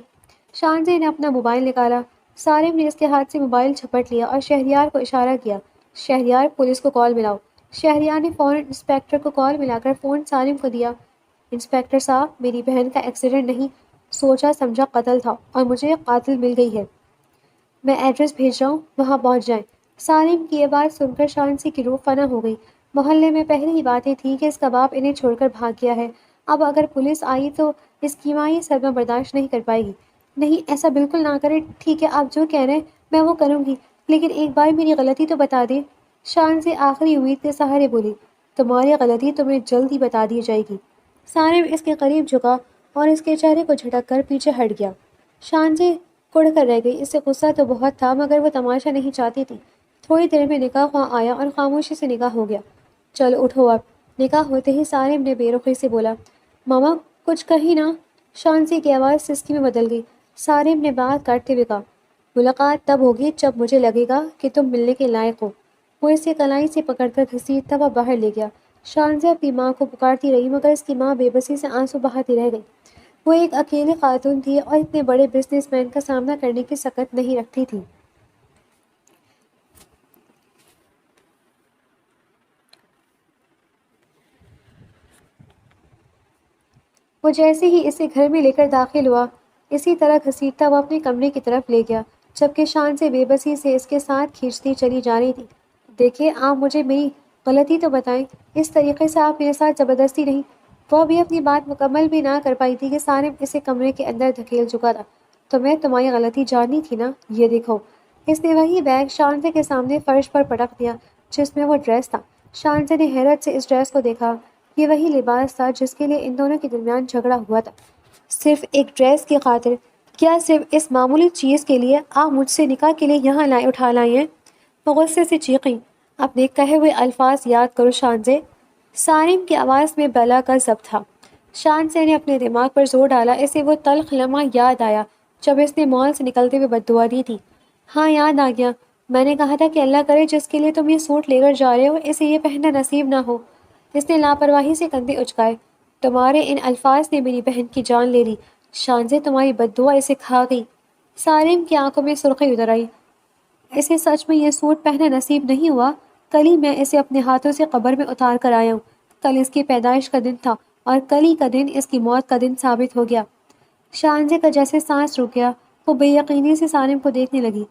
Speaker 1: شانزے نے اپنا موبائل نکالا۔ سالم نے اس کے ہاتھ سے موبائل جھپٹ لیا اور شہریار کو اشارہ کیا۔ شہریار، پولیس کو کال ملاؤ۔ شہریار نے فوراً انسپیکٹر کو کال ملا کر فون سالم کو دیا۔ انسپیکٹر صاحب، میری بہن کا ایکسیڈنٹ نہیں، سوچا سمجھا قتل تھا اور مجھے قاتل مل گئی ہے۔ میں ایڈریس بھیج رہا ہوں، وہاں پہنچ جائیں۔ سالم کی یہ بات سن کر شانزے کی روح فنا ہو گئی۔ محلے میں پہلے ہی باتیں تھیں کہ اس کا باپ انہیں چھوڑ کر بھاگ گیا ہے۔ اب اگر پولیس آئی تو اس کی ماں یہ صدمہ برداشت نہیں کر پائے گی۔ نہیں، ایسا بالکل نہ کریں۔ ٹھیک ہے، آپ جو کہہ رہے ہیں میں وہ کروں گی، لیکن ایک بار میری غلطی تو بتا دیں۔ شانزے آخری امید کے سہارے بولی۔ تمہاری غلطی تمہیں جلد ہی بتا دی جائے گی۔ سالم اس کے قریب جھکا اور اس کے چہرے کو جھٹک کر پیچھے ہٹ گیا۔ شانزے کڑ کر رہ گئی۔ اس سے غصہ تو بہت تھا مگر وہ تماشا نہیں چاہتی تھی۔ تھوڑی دیر میں نکاح خواہ آیا اور خاموشی سے نکاح ہو گیا۔ چلو اٹھو اب۔ نکاح ہوتے ہی سالم نے بے رخی سے بولا۔ ماما، کچھ کہی نا؟ شانزے کی آواز سسکی میں بدل گئی۔ سالم نے بات کاٹتے ہوئے کہا، ملاقات تب ہوگی جب مجھے لگے گا کہ تم ملنے کے لائق ہو۔ وہ اسے کلائی سے پکڑ کر گھسیٹتا ہوا باہر لے گیا۔ شانزے اپنی ماں کو پکارتی رہی مگر اس کی ماں بے بسی سے آنسو بہاتی رہ گئی۔ وہ ایک اکیلی خاتون تھی اور اتنے بڑے بزنس مین کا سامنا کرنے کی سکت نہیں رکھتی تھی۔ وہ جیسے ہی اسے گھر میں لے کر داخل ہوا، اسی طرح گھسیٹتا وہ اپنے کمرے کی طرف لے گیا، جبکہ شانزے بے بسی سے اس کے ساتھ کھینچتی چلی جا رہی تھی۔ دیکھیے، آپ مجھے میری غلطی تو بتائیں، اس طریقے سے آپ میرے ساتھ زبردستی نہیں۔ وہ ابھی اپنی بات مکمل بھی نہ کر پائی تھی کہ سالم اسے کمرے کے اندر دھکیل چکا تھا۔ تو میں تمہاری غلطی جاننی تھی نا، یہ دیکھو۔ اس نے وہی بیگ شانزے کے سامنے فرش پر پٹک دیا جس میں وہ ڈریس تھا۔ شانزے نے حیرت سے اس ڈریس کو دیکھا۔ یہ وہی لباس تھا جس کے لیے ان دونوں کے درمیان جھگڑا ہوا تھا۔ صرف ایک ڈریس کی خاطر؟ کیا صرف اس معمولی چیز کے لیے آپ مجھ سے نکاح کے لیے یہاں اٹھا لائے ہیں؟ وہ غصے سے چیخیں۔ اپنے کہے ہوئے الفاظ یاد کرو شانزے۔ سالم کی آواز میں بلا کا ضبط تھا۔ شانزے نے اپنے دماغ پر زور ڈالا۔ اسے وہ تلخ لمحہ یاد آیا جب اس نے مال سے نکلتے ہوئے بد دعا دی تھی۔ ہاں، یاد آ گیا۔ میں نے کہا تھا کہ اللہ کرے جس کے لیے تم یہ سوٹ لے کر جا رہے ہو اسے یہ پہننا نصیب نہ ہو۔ اس نے لاپرواہی سے کندھے اچکائے۔ تمہارے ان الفاظ نے میری بہن کی جان لے لی۔ شانزے، تمہاری بد دعا اسے کھا گئی۔ سالم کی آنکھوں میں سرخی اتر آئی۔ اسے سچ میں یہ سوٹ پہننا نصیب نہیں ہوا؟ کل ہی میں اسے اپنے ہاتھوں سے قبر میں اتار کر آیا ہوں۔ کل اس کی پیدائش کا دن تھا اور کل ہی کا دن اس کی موت کا دن ثابت ہو گیا۔ شانزے کا جیسے سانس رک گیا۔ وہ بے یقینی سے سالم کو دیکھنے لگی۔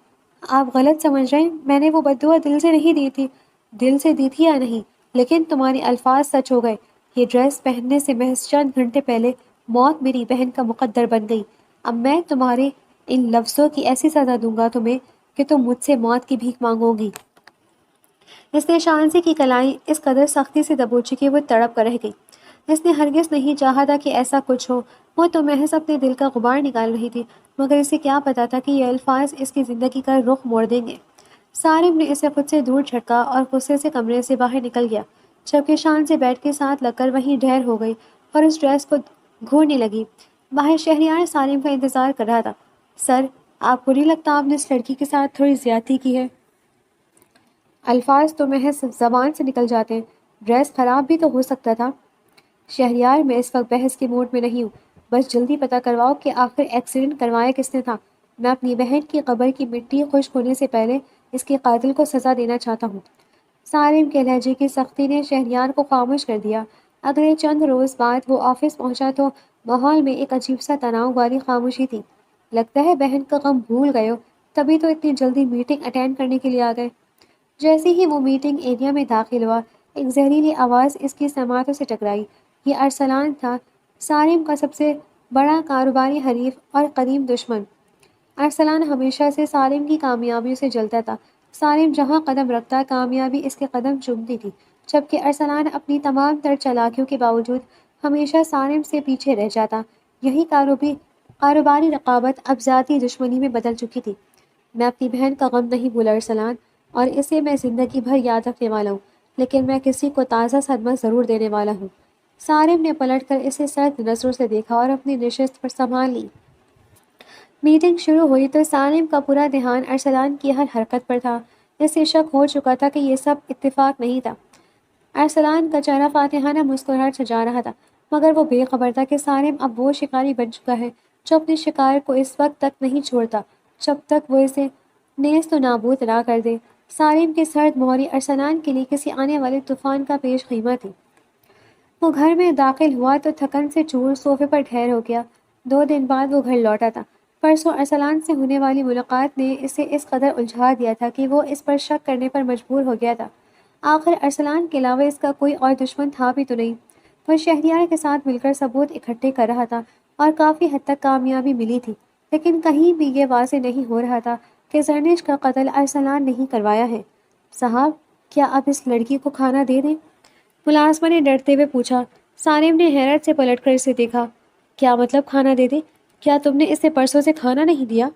Speaker 1: آپ غلط سمجھ رہے ہیں، میں نے وہ بد دعا دل سے نہیں دی تھی۔ دل سے دی تھی یا نہیں، لیکن تمہارے الفاظ سچ ہو گئے۔ یہ ڈریس پہننے سے محض چند گھنٹے پہلے موت میری بہن کا مقدر بن گئی۔ اب میں تمہارے ان لفظوں کی ایسی سزا دوں گا تمہیں کہ تم مجھ سے موت کی بھیک مانگو گی۔ اس نے شانزے کی کلائی اس قدر سختی سے دبوچی کہ وہ تڑپ کر رہ گئی۔ اس نے ہرگز نہیں چاہا تھا کہ ایسا کچھ ہو۔ وہ تو محض اپنے دل کا غبار نکال رہی تھی، مگر اسے کیا پتا تھا کہ یہ الفاظ اس کی زندگی کا رخ موڑ دیں گے۔ سالم نے اسے خود سے دور جھٹکا اور غصے سے کمرے سے باہر نکل گیا، جبکہ شانزے بیڈ کے ساتھ لگ کر وہیں ڈھیر ہو گئی اور اس ڈریس کو گھورنے لگی۔ باہر شہریار سالم کا انتظار کر رہا تھا۔ سر، آپ کو نہیں لگتا آپ نے اس لڑکی کے ساتھ تھوڑی زیادتی کی ہے؟ الفاظ تو محض زبان سے نکل جاتے ہیں، ڈریس خراب بھی تو ہو سکتا تھا۔ شہریار، میں اس وقت بحث کے موڈ میں نہیں ہوں، بس جلدی پتہ کرواؤ کہ آخر ایکسیڈنٹ کروایا کس نے تھا۔ میں اپنی بہن کی قبر کی مٹی خشک ہونے سے پہلے اس کے قاتل کو سزا دینا چاہتا ہوں۔ سالم کے لہجے کی سختی نے شہریار کو خاموش کر دیا۔ اگلے چند روز بعد وہ آفس پہنچا تو ماحول میں ایک عجیب سا تناؤ والی خاموشی تھی۔ لگتا ہے بہن کا غم بھول گئے ہو، تبھی تو اتنی جلدی میٹنگ اٹینڈ کرنے کے لیے آ گئے۔ جیسے ہی وہ میٹنگ ایریا میں داخل ہوا، ایک زہریلی آواز اس کی سماعتوں سے ٹکرائی۔ یہ ارسلان تھا، سالم کا سب سے بڑا کاروباری حریف اور قدیم دشمن۔ ارسلان ہمیشہ سے سالم کی کامیابیوں سے جلتا تھا۔ سالم جہاں قدم رکھتا کامیابی اس کے قدم چومتی تھی، جبکہ ارسلان اپنی تمام تر چالاکیوں کے باوجود ہمیشہ سالم سے پیچھے رہ جاتا۔ یہی کاروباری رقابت اب ذاتی دشمنی میں بدل چکی تھی۔ میں اپنی بہن کا غم نہیں بھولا ارسلان، اور اسے میں زندگی بھر یاد رکھنے والا ہوں، لیکن میں کسی کو تازہ صدمہ ضرور دینے والا ہوں۔ سارم نے پلٹ کر اسے سرد نظروں سے دیکھا اور اپنی نشست پر سنبھال لی۔ میٹنگ شروع ہوئی تو سالم کا پورا دھیان ارسلان کی ہر حرکت پر تھا۔ اسے شک ہو چکا تھا کہ یہ سب اتفاق نہیں تھا۔ ارسلان کا چہرہ فاتحانہ مسکراہٹ سجا رہا تھا، مگر وہ بے خبر تھا کہ سالم اب وہ شکاری بن چکا ہے جو اپنے شکار کو اس وقت تک نہیں چھوڑتا جب تک وہ اسے نیست و نابود نہ کر دے۔ سالم کی سرد مہری ارسلان کے لیے کسی آنے والے طوفان کا پیش خیمہ تھی۔ وہ گھر میں داخل ہوا تو تھکن سے چور صوفے پر ڈھیر ہو گیا۔ 2 دن بعد وہ گھر لوٹا تھا۔ پرسوں ارسلان سے ہونے والی ملاقات نے اسے اس قدر الجھا دیا تھا کہ وہ اس پر شک کرنے پر مجبور ہو گیا تھا۔ آخر ارسلان کے علاوہ اس کا کوئی اور دشمن تھا بھی تو نہیں۔ وہ شہریار کے ساتھ مل کر ثبوت اکٹھے کر رہا تھا اور کافی حد تک کامیابی ملی تھی، لیکن کہیں بھی یہ واضح نہیں ہو رہا تھا کہ زرنش کا قتل ارسلان نہیں کروایا ہے۔ صاحب، کیا آپ اس لڑکی کو کھانا دے دیں؟ ملازمہ نے ڈرتے ہوئے پوچھا۔ سالم نے حیرت سے پلٹ کر اسے دیکھا۔ کیا مطلب کھانا دے دیں؟ کیا تم نے اسے پرسوں سے کھانا نہیں دیا؟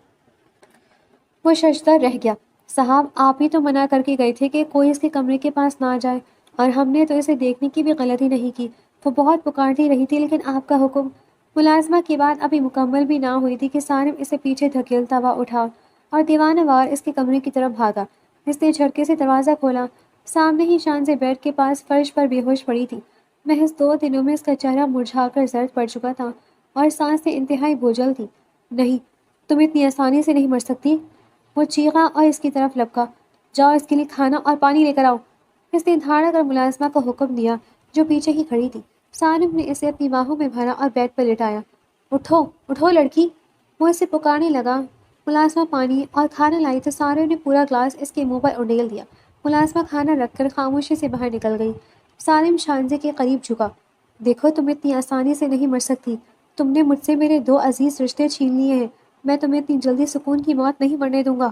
Speaker 1: وہ ششدر رہ گیا۔ صاحب، آپ ہی تو منع کر کے گئے تھے کہ کوئی اس کے کمرے کے پاس نہ جائے، اور ہم نے تو اسے دیکھنے کی بھی غلطی نہیں کی۔ وہ بہت پکارتی رہی تھی لیکن آپ کا حکم۔ ملازمہ کی بات ابھی مکمل بھی نہ ہوئی تھی کہ سالم اسے پیچھے دھکیلتا ہوا اٹھا اور دیوانہ وار اس کے کمرے کی طرف بھاگا۔ اس نے جھٹکے سے دروازہ کھولا۔ سامنے ہی شانزے بیڈ کے پاس فرش پر بے ہوش پڑی تھی۔ محض 2 دنوں میں اس کا چہرہ مرجھا کر زرد پڑ چکا تھا اور سانسیں انتہائی بوجھل تھیں۔ نہیں، تم اتنی آسانی سے نہیں مر سکتی، وہ چیخا اور اس کی طرف لپکا۔ جاؤ اس کے لیے کھانا اور پانی لے کر آؤ۔ اس نے دھاڑا کر ملازمہ کو حکم دیا جو پیچھے ہی کھڑی تھی۔ سالم نے اسے اپنی باہوں میں بھرا اور بیڈ پر لٹایا۔ اٹھو اٹھو لڑکی، وہ اسے پکارنے لگا۔ ملازمہ پانی اور کھانا لائی تو ساروں نے پورا گلاس اس کے منہ پر اڈیل دیا۔ ملازمہ کھانا رکھ کر خاموشی سے باہر نکل گئی۔ سالم شانزے کے قریب جھکا۔ دیکھو، تم اتنی آسانی سے نہیں مر سکتی۔ تم نے مجھ سے میرے 2 عزیز رشتے چھین لیے ہیں۔ میں تمہیں اتنی جلدی سکون کی موت نہیں مرنے دوں گا،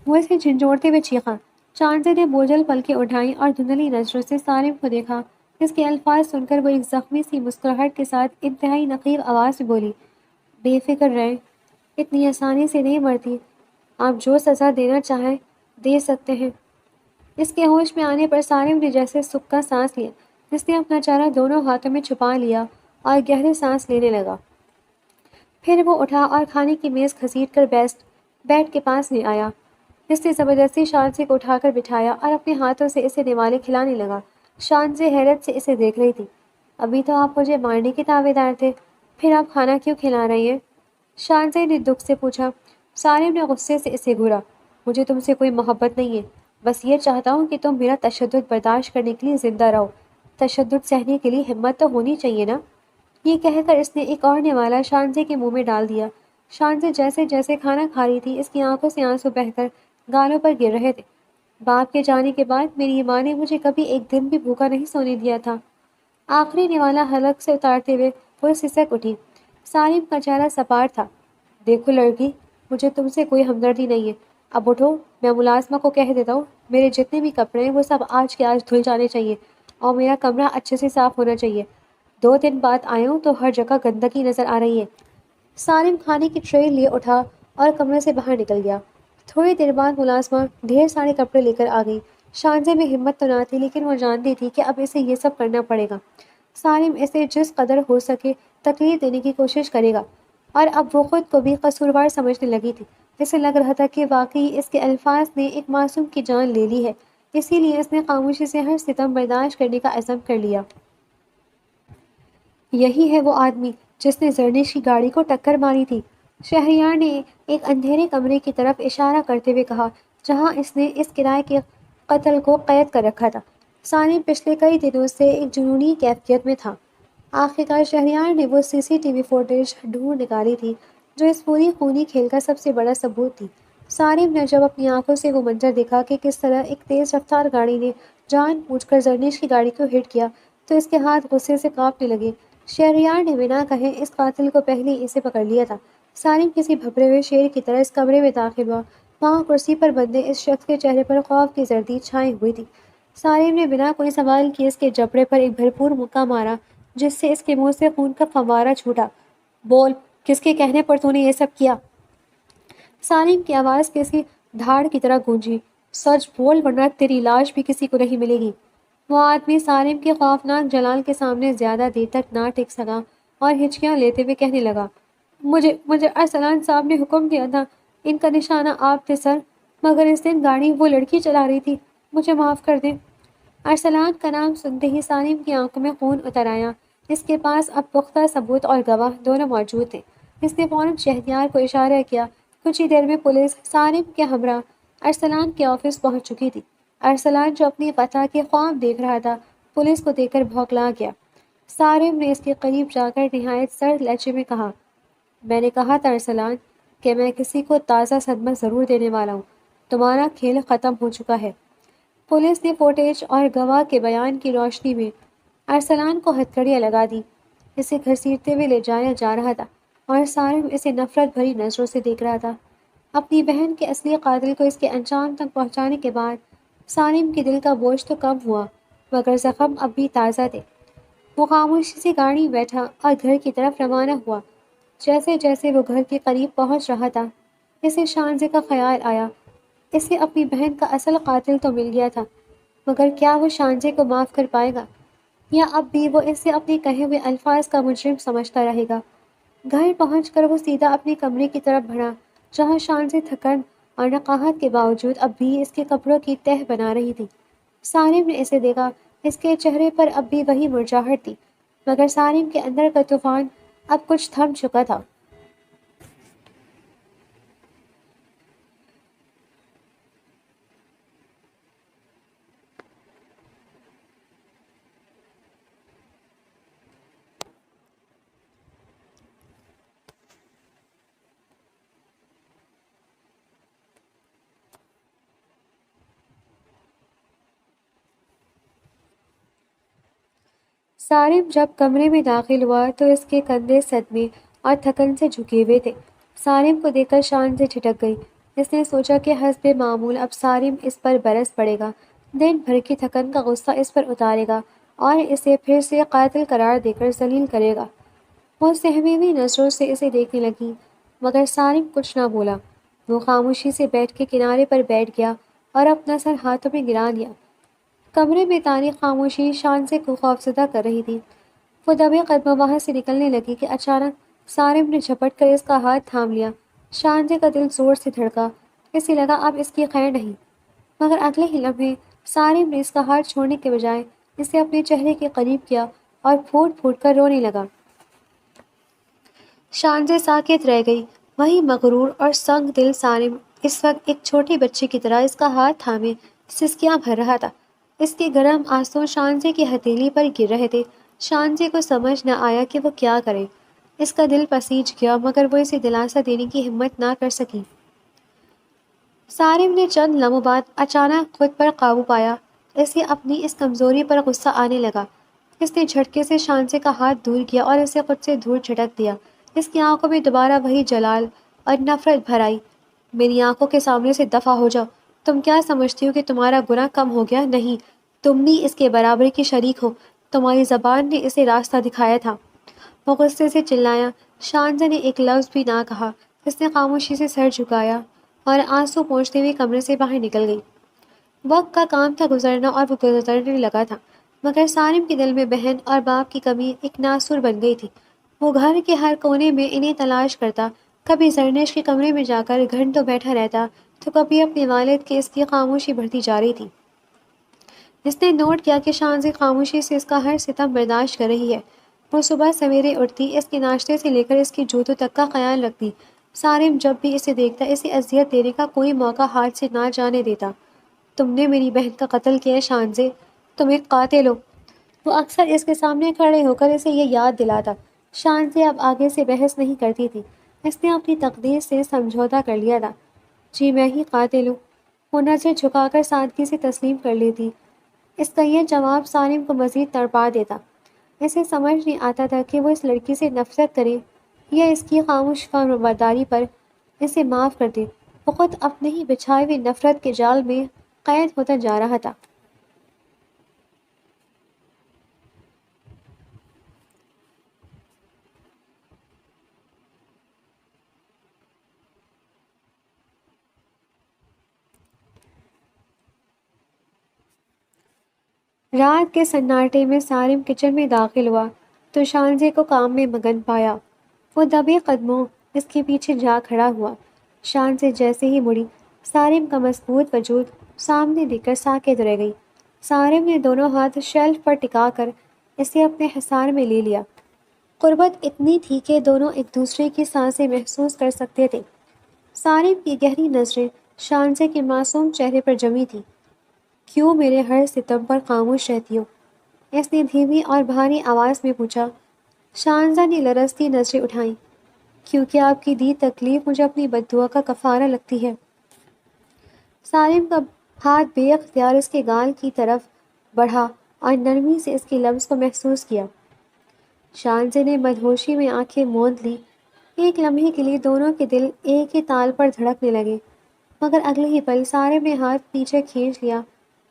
Speaker 1: وہ اسے جھنجھوڑتے ہوئے چیخا۔ شانزے نے بوجھل پلکیں اٹھائیں اور دھندلی نظروں سے سالم کو دیکھا۔ اس کے الفاظ سن کر وہ ایک زخمی سی مسکراہٹ کے ساتھ انتہائی نقیب آواز میں بولی، بے فکر رہیں، اتنی آسانی سے نہیں مرتی۔ آپ جو سزا دینا چاہیں دے سکتے ہیں۔ اس کے ہوش میں آنے پر سالم نے جیسے سکا سانس لیا۔ اس نے اپنا چہرہ دونوں ہاتھوں میں چھپا لیا اور گہرے سانس لینے لگا۔ پھر وہ اٹھا اور کھانے کی میز گھسیٹ کر بیڈ کے پاس لے آیا۔ اس نے زبردستی شانزے کو اٹھا کر بٹھایا اور اپنے ہاتھوں سے اسے نوالے کھلانے لگا۔ شانزے حیرت سے اسے دیکھ رہی تھی۔ ابھی تو آپ مجھے مارنے کے دعوے دار تھے، پھر آپ کھانا کیوں کھلا رہی ہیں؟ شانزے نے دکھ سے پوچھا۔ سالم نے غصے سے اسے گھورا۔ مجھے تم سے کوئی محبت نہیں ہے، بس یہ چاہتا ہوں کہ تم میرا تشدد برداشت کرنے کے لیے زندہ رہو۔ تشدد سہنے کے لیے ہمت تو ہونی چاہیے نا؟ یہ کہہ کر اس نے ایک اور نوالا شانزے کے منہ میں ڈال دیا۔ شانزے جیسے جیسے کھانا کھا رہی تھی اس کی آنکھوں سے آنسو بہہ کر گالوں پر گر رہے تھے۔ باپ کے جانے کے بعد میری ماں نے مجھے کبھی ایک دن بھی بھوکا نہیں سونے دیا تھا۔ آخری نوالا حلق سے اتارتے ہوئے وہ سسک اٹھی۔ سالم کا چہرہ سپاٹ تھا۔ دیکھو لڑکی، مجھے تم سے کوئی ہمدردی نہیں ہے، اب اٹھو۔ میں ملازمہ کو کہہ دیتا ہوں میرے جتنے بھی کپڑے ہیں وہ سب آج کے آج دھل جانے چاہیے اور میرا کمرہ اچھے سے صاف ہونا چاہیے۔ 2 دن بعد آئے ہوں تو ہر جگہ گندگی نظر آ رہی ہے۔ سالم کھانے کی ٹرے لیے اٹھا اور کمرے سے باہر نکل گیا۔ تھوڑی دیر بعد ملازمہ ڈھیر سارے کپڑے لے کر آ گئی۔ شانزے میں ہمت تو نہ تھی لیکن وہ جانتی تھی کہ اب اسے یہ سب کرنا پڑے گا۔ سالم اسے جس قدر ہو سکے تکلیف دینے کی کوشش کرے گا، اور اب وہ خود کو بھی قصوروار سمجھنے لگی تھی۔ اسے لگ رہا تھا کہ واقعی اس کے الفاظ نے ایک معصوم کی جان لے لی ہے، اسی لیے اس نے خاموشی سے ہر ستم برداشت کرنے کا عزم کر لیا۔ یہی ہے وہ آدمی جس نے زرنش کی گاڑی کو ٹکر ماری تھی، شہریار نے ایک اندھیرے کمرے کی طرف اشارہ کرتے ہوئے کہا جہاں اس نے اس کرائے کے قتل کو قید کر رکھا تھا۔ سالم پچھلے کئی دنوں سے ایک جنونی کیفیت میں تھا۔ آخرکار شہریار نے وہ CCTV فوٹیج ڈھونڈ نکالی تھی جو اس پوری خونی کھیل کا سب سے بڑا ثبوت تھی۔ سالم نے جب اپنی آنکھوں سے وہ منظر دیکھا کہ کس طرح ایک تیز رفتار گاڑی نے جان بوجھ کر زرنش کی گاڑی کو ہٹ کیا تو اس کے ہاتھ غصے سے کانپنے لگے۔ شہریار نے بنا کہے اس قاتل کو پہلے اسے پکڑ لیا تھا۔ سالم کسی بھپرے ہوئے شیر کی طرح اس کمرے میں داخل ہوا۔ وہاں کرسی پر بندھے اس شخص کے چہرے پر خوف کی زردی چھائی ہوئی تھی۔ سالم نے بنا کوئی سوال کیے اس کے جبڑے پر ایک بھرپور مکہ مارا جس سے اس کے منہ سے خون کا فوارہ چھوٹا۔ بول، کس کے کہنے پر تو نے یہ سب کیا؟ سالم کی آواز کسی دھاڑ کی طرح گونجی۔ سچ بول ورنہ تیری لاش بھی کسی کو نہیں ملے گی۔ وہ آدمی سالم کے خوفناک جلال کے سامنے زیادہ دیر تک نہ ٹک سکا اور ہچکیاں لیتے ہوئے کہنے لگا، مجھے ارسلان صاحب نے حکم دیا تھا، ان کا نشانہ آپ تھے سر، مگر اس دن گاڑی وہ لڑکی چلا رہی تھی، مجھے معاف کر دیں۔ ارسلان کا نام سنتے ہی سالم کی آنکھوں میں خون اتر آیا۔ اس کے پاس اب پختہ ثبوت اور گواہ دونوں موجود تھے۔ اس نے فوراً شہریار کو اشارہ کیا۔ کچھ ہی دیر میں پولیس سالم کے ہمراہ ارسلان کے آفس پہنچ چکی تھی۔ ارسلان جو اپنی فتح کے خواب دیکھ رہا تھا، پولیس کو دیکھ کر بھونکلا گیا۔ سالم نے اس کے قریب جا کر نہایت سرد لہجے میں کہا، میں نے کہا تھا ارسلان کہ میں کسی کو تازہ صدمہ ضرور دینے والا ہوں۔ تمہارا کھیل ختم ہو چکا ہے۔ پولیس نے فوٹیج اور گواہ کے بیان کی روشنی میں ارسلان کو ہتھکڑیاں لگا دی۔ اسے گھسیٹتے ہوئے لے جایا جا رہا تھا اور سالم اسے نفرت بھری نظروں سے دیکھ رہا تھا۔ اپنی بہن کے اصلی قاتل کو اس کے انجام تک پہنچانے کے بعد سالم کے دل کا بوجھ تو کم ہوا، مگر زخم اب بھی تازہ تھے۔ وہ خاموشی سے گاڑی میں بیٹھا اور گھر کی طرف روانہ ہوا۔ جیسے جیسے وہ گھر کے قریب پہنچ رہا تھا، اسے شانزے کا خیال آیا۔ اسے اپنی بہن کا اصل قاتل تو مل گیا تھا، مگر کیا وہ شانزے کو معاف کر پائے گا، یا اب بھی وہ اسے اپنے کہے ہوئے الفاظ کا مجرم سمجھتا رہے گا؟ گھر پہنچ کر وہ سیدھا اپنے کمرے کی طرف بڑھا، جہاں شانزے تھکن اور نقاہت کے باوجود اب بھی اس کے کپڑوں کی تہہ بنا رہی تھی۔ سالم نے اسے دیکھا۔ اس کے چہرے پر اب بھی وہی مرجھاہٹ تھی، مگر سالم کے اندر کا طوفان اب کچھ تھم چکا تھا۔ سالم جب کمرے میں داخل ہوا تو اس کے کندھے صدمے اور تھکن سے جھکے ہوئے تھے۔ سالم کو دیکھ کر شان سے جھٹک گئی۔ اس نے سوچا کہ حسب معمول اب سالم اس پر برس پڑے گا، دن بھر کی تھکن کا غصہ اس پر اتارے گا اور اسے پھر سے قاتل قرار دے کر ذلیل کرے گا۔ وہ سہمی ہوئی نظروں سے اسے دیکھنے لگی، مگر سالم کچھ نہ بولا۔ وہ خاموشی سے بیٹھ کے کنارے پر بیٹھ گیا اور اپنا سر ہاتھوں میں گرا لیا۔ کمرے میں تاریک خاموشی شانزے کو خوفزدہ کر رہی تھی۔ وہ دبے قدموں وہاں سے نکلنے لگی کہ اچانک سالم نے جھپٹ کر اس کا ہاتھ تھام لیا۔ شانزے کا دل زور سے دھڑکا۔ اسے لگا اب اس کی خیر نہیں، مگر اگلے ہی لمحے سالم نے اس کا ہاتھ چھوڑنے کے بجائے اسے اپنے چہرے کے قریب کیا اور پھوٹ پھوٹ کر رونے لگا۔ شانزے ساکت رہ گئی۔ وہی مغرور اور سنگ دل سالم اس وقت ایک چھوٹی بچی کی طرح اس کا ہاتھ تھامے سسکیاں بھر رہا تھا۔ اس کے گرم آنسو شانزے کی ہتھیلی پر گر رہے تھے۔ شانزے کو سمجھ نہ آیا کہ وہ کیا کرے۔ اس کا دل پسیج گیا، مگر وہ اسے دلاسا دینے کی ہمت نہ کر سکی۔ سالم نے چند لمحوں بعد اچانک خود پر قابو پایا۔ اسے اپنی اس کمزوری پر غصہ آنے لگا۔ اس نے جھٹکے سے شانزے کا ہاتھ دور کیا اور اسے خود سے دور جھٹک دیا۔ اس کی آنکھوں میں دوبارہ وہی جلال اور نفرت بھر آئی۔ میری آنکھوں کے سامنے سے دفع ہو جاؤ۔ تم کیا سمجھتی ہو کہ تمہارا گناہ کم ہو گیا؟ نہیں، تم بھی اس کے برابر کی شریک ہو۔ تمہاری زبان نے اسے راستہ دکھایا تھا۔ وہ غصے سے چلایا۔ شانزے نے ایک لفظ بھی نہ کہا۔ اس نے خاموشی سے سر جھکایا اور آنسو پونچھتے ہوئے کمرے سے باہر نکل گئی۔ وقت کا کام تھا گزرنا اور وہ گزرنے لگا تھا، مگر سالم کے دل میں بہن اور باپ کی کمی ایک ناسور بن گئی تھی۔ وہ گھر کے ہر کونے میں انہیں تلاش کرتا، کبھی زرنیش کے کمرے میں جا کر گھنٹوں بیٹھا رہتا تو کبھی اپنے والد کے اس کی خاموشی بڑھتی جا رہی تھی۔ اس نے نوٹ کیا کہ شانزی خاموشی سے اس کا ہر ستم برداشت کر رہی ہے۔ وہ صبح سویرے اٹھتی، اس کے ناشتے سے لے کر اس کے جوتوں تک کا خیال رکھتی۔ سالم جب بھی اسے دیکھتا اسے اذیت دینے کا کوئی موقع ہاتھ سے نہ جانے دیتا۔ تم نے میری بہن کا قتل کیا ہے شانزے، تم ایک قاتل ہو۔ وہ اکثر اس کے سامنے کھڑے ہو کر اسے یہ یاد دلاتا۔ شانزے اب آگے سے بحث نہیں کرتی تھی۔ اس نے اپنی تقدیر سے سمجھوتا کر لیا تھا۔ جی میں ہی قاتل ہوں، وہ نظر جھکا کر سادگی سے تسلیم کر لیتی۔ اس کا یہ جواب سالم کو مزید تڑپا دیتا۔ اسے سمجھ نہیں آتا تھا کہ وہ اس لڑکی سے نفرت کرے یا اس کی خاموش فرمانبرداری پر اسے معاف کر دے۔ وہ خود اپنے ہی بچھائے ہوئے نفرت کے جال میں قید ہوتا جا رہا تھا۔ رات کے سناٹے میں سارم کچن میں داخل ہوا تو شانزے کو کام میں مگن پایا۔ وہ دبے قدموں اس کے پیچھے جا کھڑا ہوا۔ شانزے جیسے ہی مڑی، سارم کا مضبوط وجود سامنے دیکھ کر ساکت رہ گئی۔ سارم نے دونوں ہاتھ شیلف پر ٹکا کر اسے اپنے حصار میں لے لیا۔ قربت اتنی تھی کہ دونوں ایک دوسرے کی سانسیں محسوس کر سکتے تھے۔ سارم کی گہری نظریں شانزے کے معصوم چہرے پر جمی تھیں۔ کیوں میرے ہر ستم پر خاموش رہتی ہو؟ اس نے دھیمی اور بھاری آواز میں پوچھا۔ شانزہ نے لرزتی نظریں اٹھائیں۔ کیونکہ آپ کی دی تکلیف مجھے اپنی بد دعا کا کفارہ لگتی ہے۔ سالم کا ہاتھ بے اختیار اس کے گال کی طرف بڑھا اور نرمی سے اس کے لمس کو محسوس کیا۔ شانزے نے مدہوشی میں آنکھیں موند لی۔ ایک لمحے کے لیے دونوں کے دل ایک ہی تال پر دھڑکنے لگے، مگر اگلے ہی پل سارم نے ہاتھ پیچھے کھینچ لیا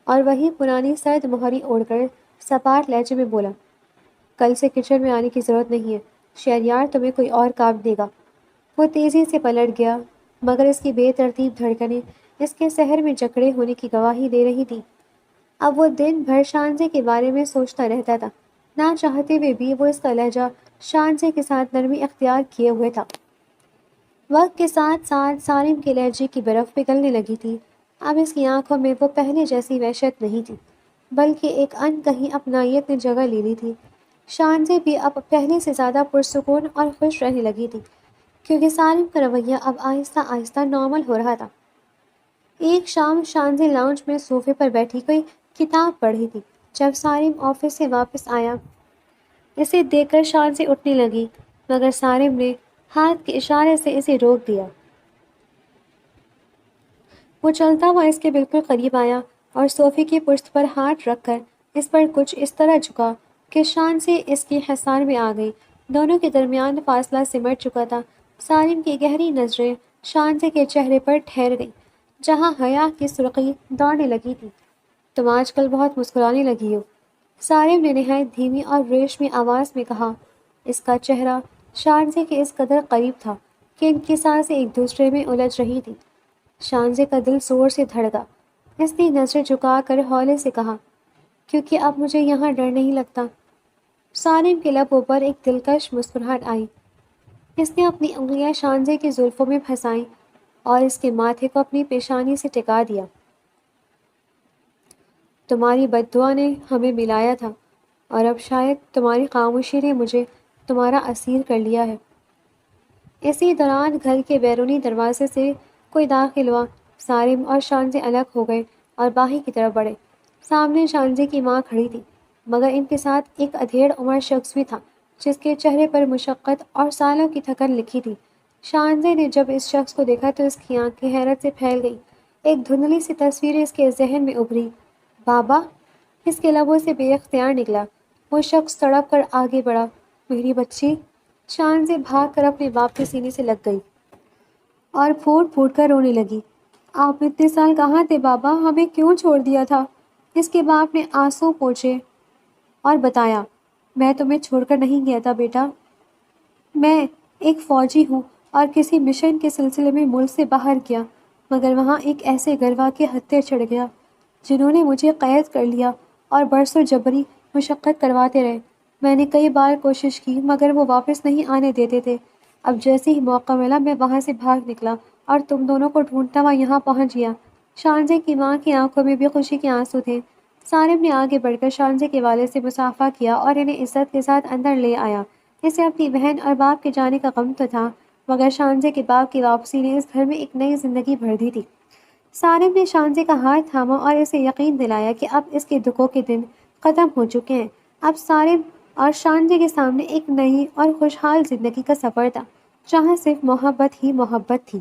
Speaker 1: اور وہی پرانی سرد مہری اوڑھ کر سپاٹ لہجے میں بولا، کل سے کچن میں آنے کی ضرورت نہیں ہے، شہریار تمہیں کوئی اور کام دے گا۔ وہ تیزی سے پلٹ گیا، مگر اس کی بے ترتیب دھڑکنیں اس کے سحر میں جکڑے ہونے کی گواہی دے رہی تھی۔ اب وہ دن بھر شانزے کے بارے میں سوچتا رہتا تھا، نہ چاہتے ہوئے بھی وہ اس کا لہجہ شانزے کے ساتھ نرمی اختیار کیے ہوئے تھا۔ وقت کے ساتھ ساتھ سارم کے لہجے کی برف پگھلنے لگی تھی۔ اب اس کی آنکھوں میں وہ پہلے جیسی وحشت نہیں تھی، بلکہ ایک ان کہیں اپنائیت نے جگہ لے لی تھی۔ شانزے بھی اب پہلے سے زیادہ پرسکون اور خوش رہنے لگی تھی، کیونکہ سارم کا رویہ اب آہستہ آہستہ نارمل ہو رہا تھا۔ ایک شام شانزے لاؤنج میں صوفے پر بیٹھی کوئی کتاب پڑھ رہی تھی جب سارم آفس سے واپس آیا۔ اسے دیکھ کر شانزے اٹھنے لگی، مگر سارم نے ہاتھ کے اشارے سے اسے روک دیا۔ وہ چلتا ہوا اس کے بالکل قریب آیا اور صوفے کی پشت پر ہاتھ رکھ کر اس پر کچھ اس طرح جھکا کہ شانزے اس کے حصار میں آ گئی۔ دونوں کے درمیان فاصلہ سمٹ چکا تھا۔ سارم کی گہری نظریں شانزے کے چہرے پر ٹھہر گئیں، جہاں حیا کی سرخی دوڑنے لگی تھی۔ تم آج کل بہت مسکرانے لگی ہو، سارم نے نہایت دھیمی اور ریشمی آواز میں کہا۔ اس کا چہرہ شانزے کے اس قدر قریب تھا کہ ان کی سانسیں ایک دوسرے میں الجھ رہی تھیں۔ شانزے کا دل زور سے دھڑکا۔ اس نے نظریں جھکا کر ہولے سے کہا، کیونکہ اب مجھے یہاں ڈر نہیں لگتا۔ سارم کے لبوں پر ایک دلکش مسکراہٹ آئی۔ اس نے اپنی انگلیاں شانزے کی زلفوں میں پھنسائیں اور اس کے ماتھے کو اپنی پیشانی سے ٹکا دیا۔ تمہاری بد دعا نے ہمیں ملایا تھا، اور اب شاید تمہاری خاموشی نے مجھے تمہارا اسیر کر لیا ہے۔ اسی دوران گھر کے بیرونی دروازے سے کوئی داخل ہوا۔ سارم اور شانزے الگ ہو گئے اور باہر کی طرف بڑھے۔ سامنے شانزے کی ماں کھڑی تھی، مگر ان کے ساتھ ایک ادھیڑ عمر شخص بھی تھا جس کے چہرے پر مشقت اور سالوں کی تھکن لکھی تھی۔ شانزے نے جب اس شخص کو دیکھا تو اس کی آنکھیں حیرت سے پھیل گئی۔ ایک دھندلی سی تصویر اس کے ذہن میں ابھری۔ بابا! اس کے لبوں سے بے اختیار نکلا۔ وہ شخص تڑپ کر آگے بڑھا۔ میری بچی! شانزے بھاگ کر اپنے باپ کے سینے سے لگ گئی اور پھوٹ پھوٹ کر رونے لگی۔ آپ اتنے سال کہاں تھے بابا؟ ہمیں کیوں چھوڑ دیا تھا؟ اس کے باپ نے آنسو پوچھے اور بتایا، میں تمہیں چھوڑ کر نہیں گیا تھا بیٹا۔ میں ایک فوجی ہوں اور کسی مشن کے سلسلے میں ملک سے باہر گیا، مگر وہاں ایک ایسے گروا کے ہتھے چڑھ گیا جنہوں نے مجھے قید کر لیا اور برسوں جبری مشقت کرواتے رہے۔ میں نے کئی بار کوشش کی مگر وہ واپس نہیں آنے دیتے تھے۔ اب جیسے ہی موقع ملا میں وہاں سے بھاگ نکلا اور تم دونوں کو ڈھونڈتا ہوا یہاں پہنچ گیا۔ شانزے کی ماں کی آنکھوں میں بھی خوشی کے آنسو تھے۔ سارم نے آگے بڑھ کر شانزے کے والد سے مصافحہ کیا اور انہیں عزت کے ساتھ اندر لے آیا۔ اسے اپنی بہن اور باپ کے جانے کا غم تو تھا، مگر شانزے کے باپ کی واپسی نے اس گھر میں ایک نئی زندگی بھر دی تھی۔ سارم نے شانزے کا ہاتھ تھاما اور اسے یقین دلایا کہ اب اس کے دکھوں کے دن ختم ہو چکے ہیں۔ اب سارم اور شانزے کے سامنے ایک نئی اور خوشحال زندگی کا سفر تھا، جہاں صرف محبت ہی محبت تھی۔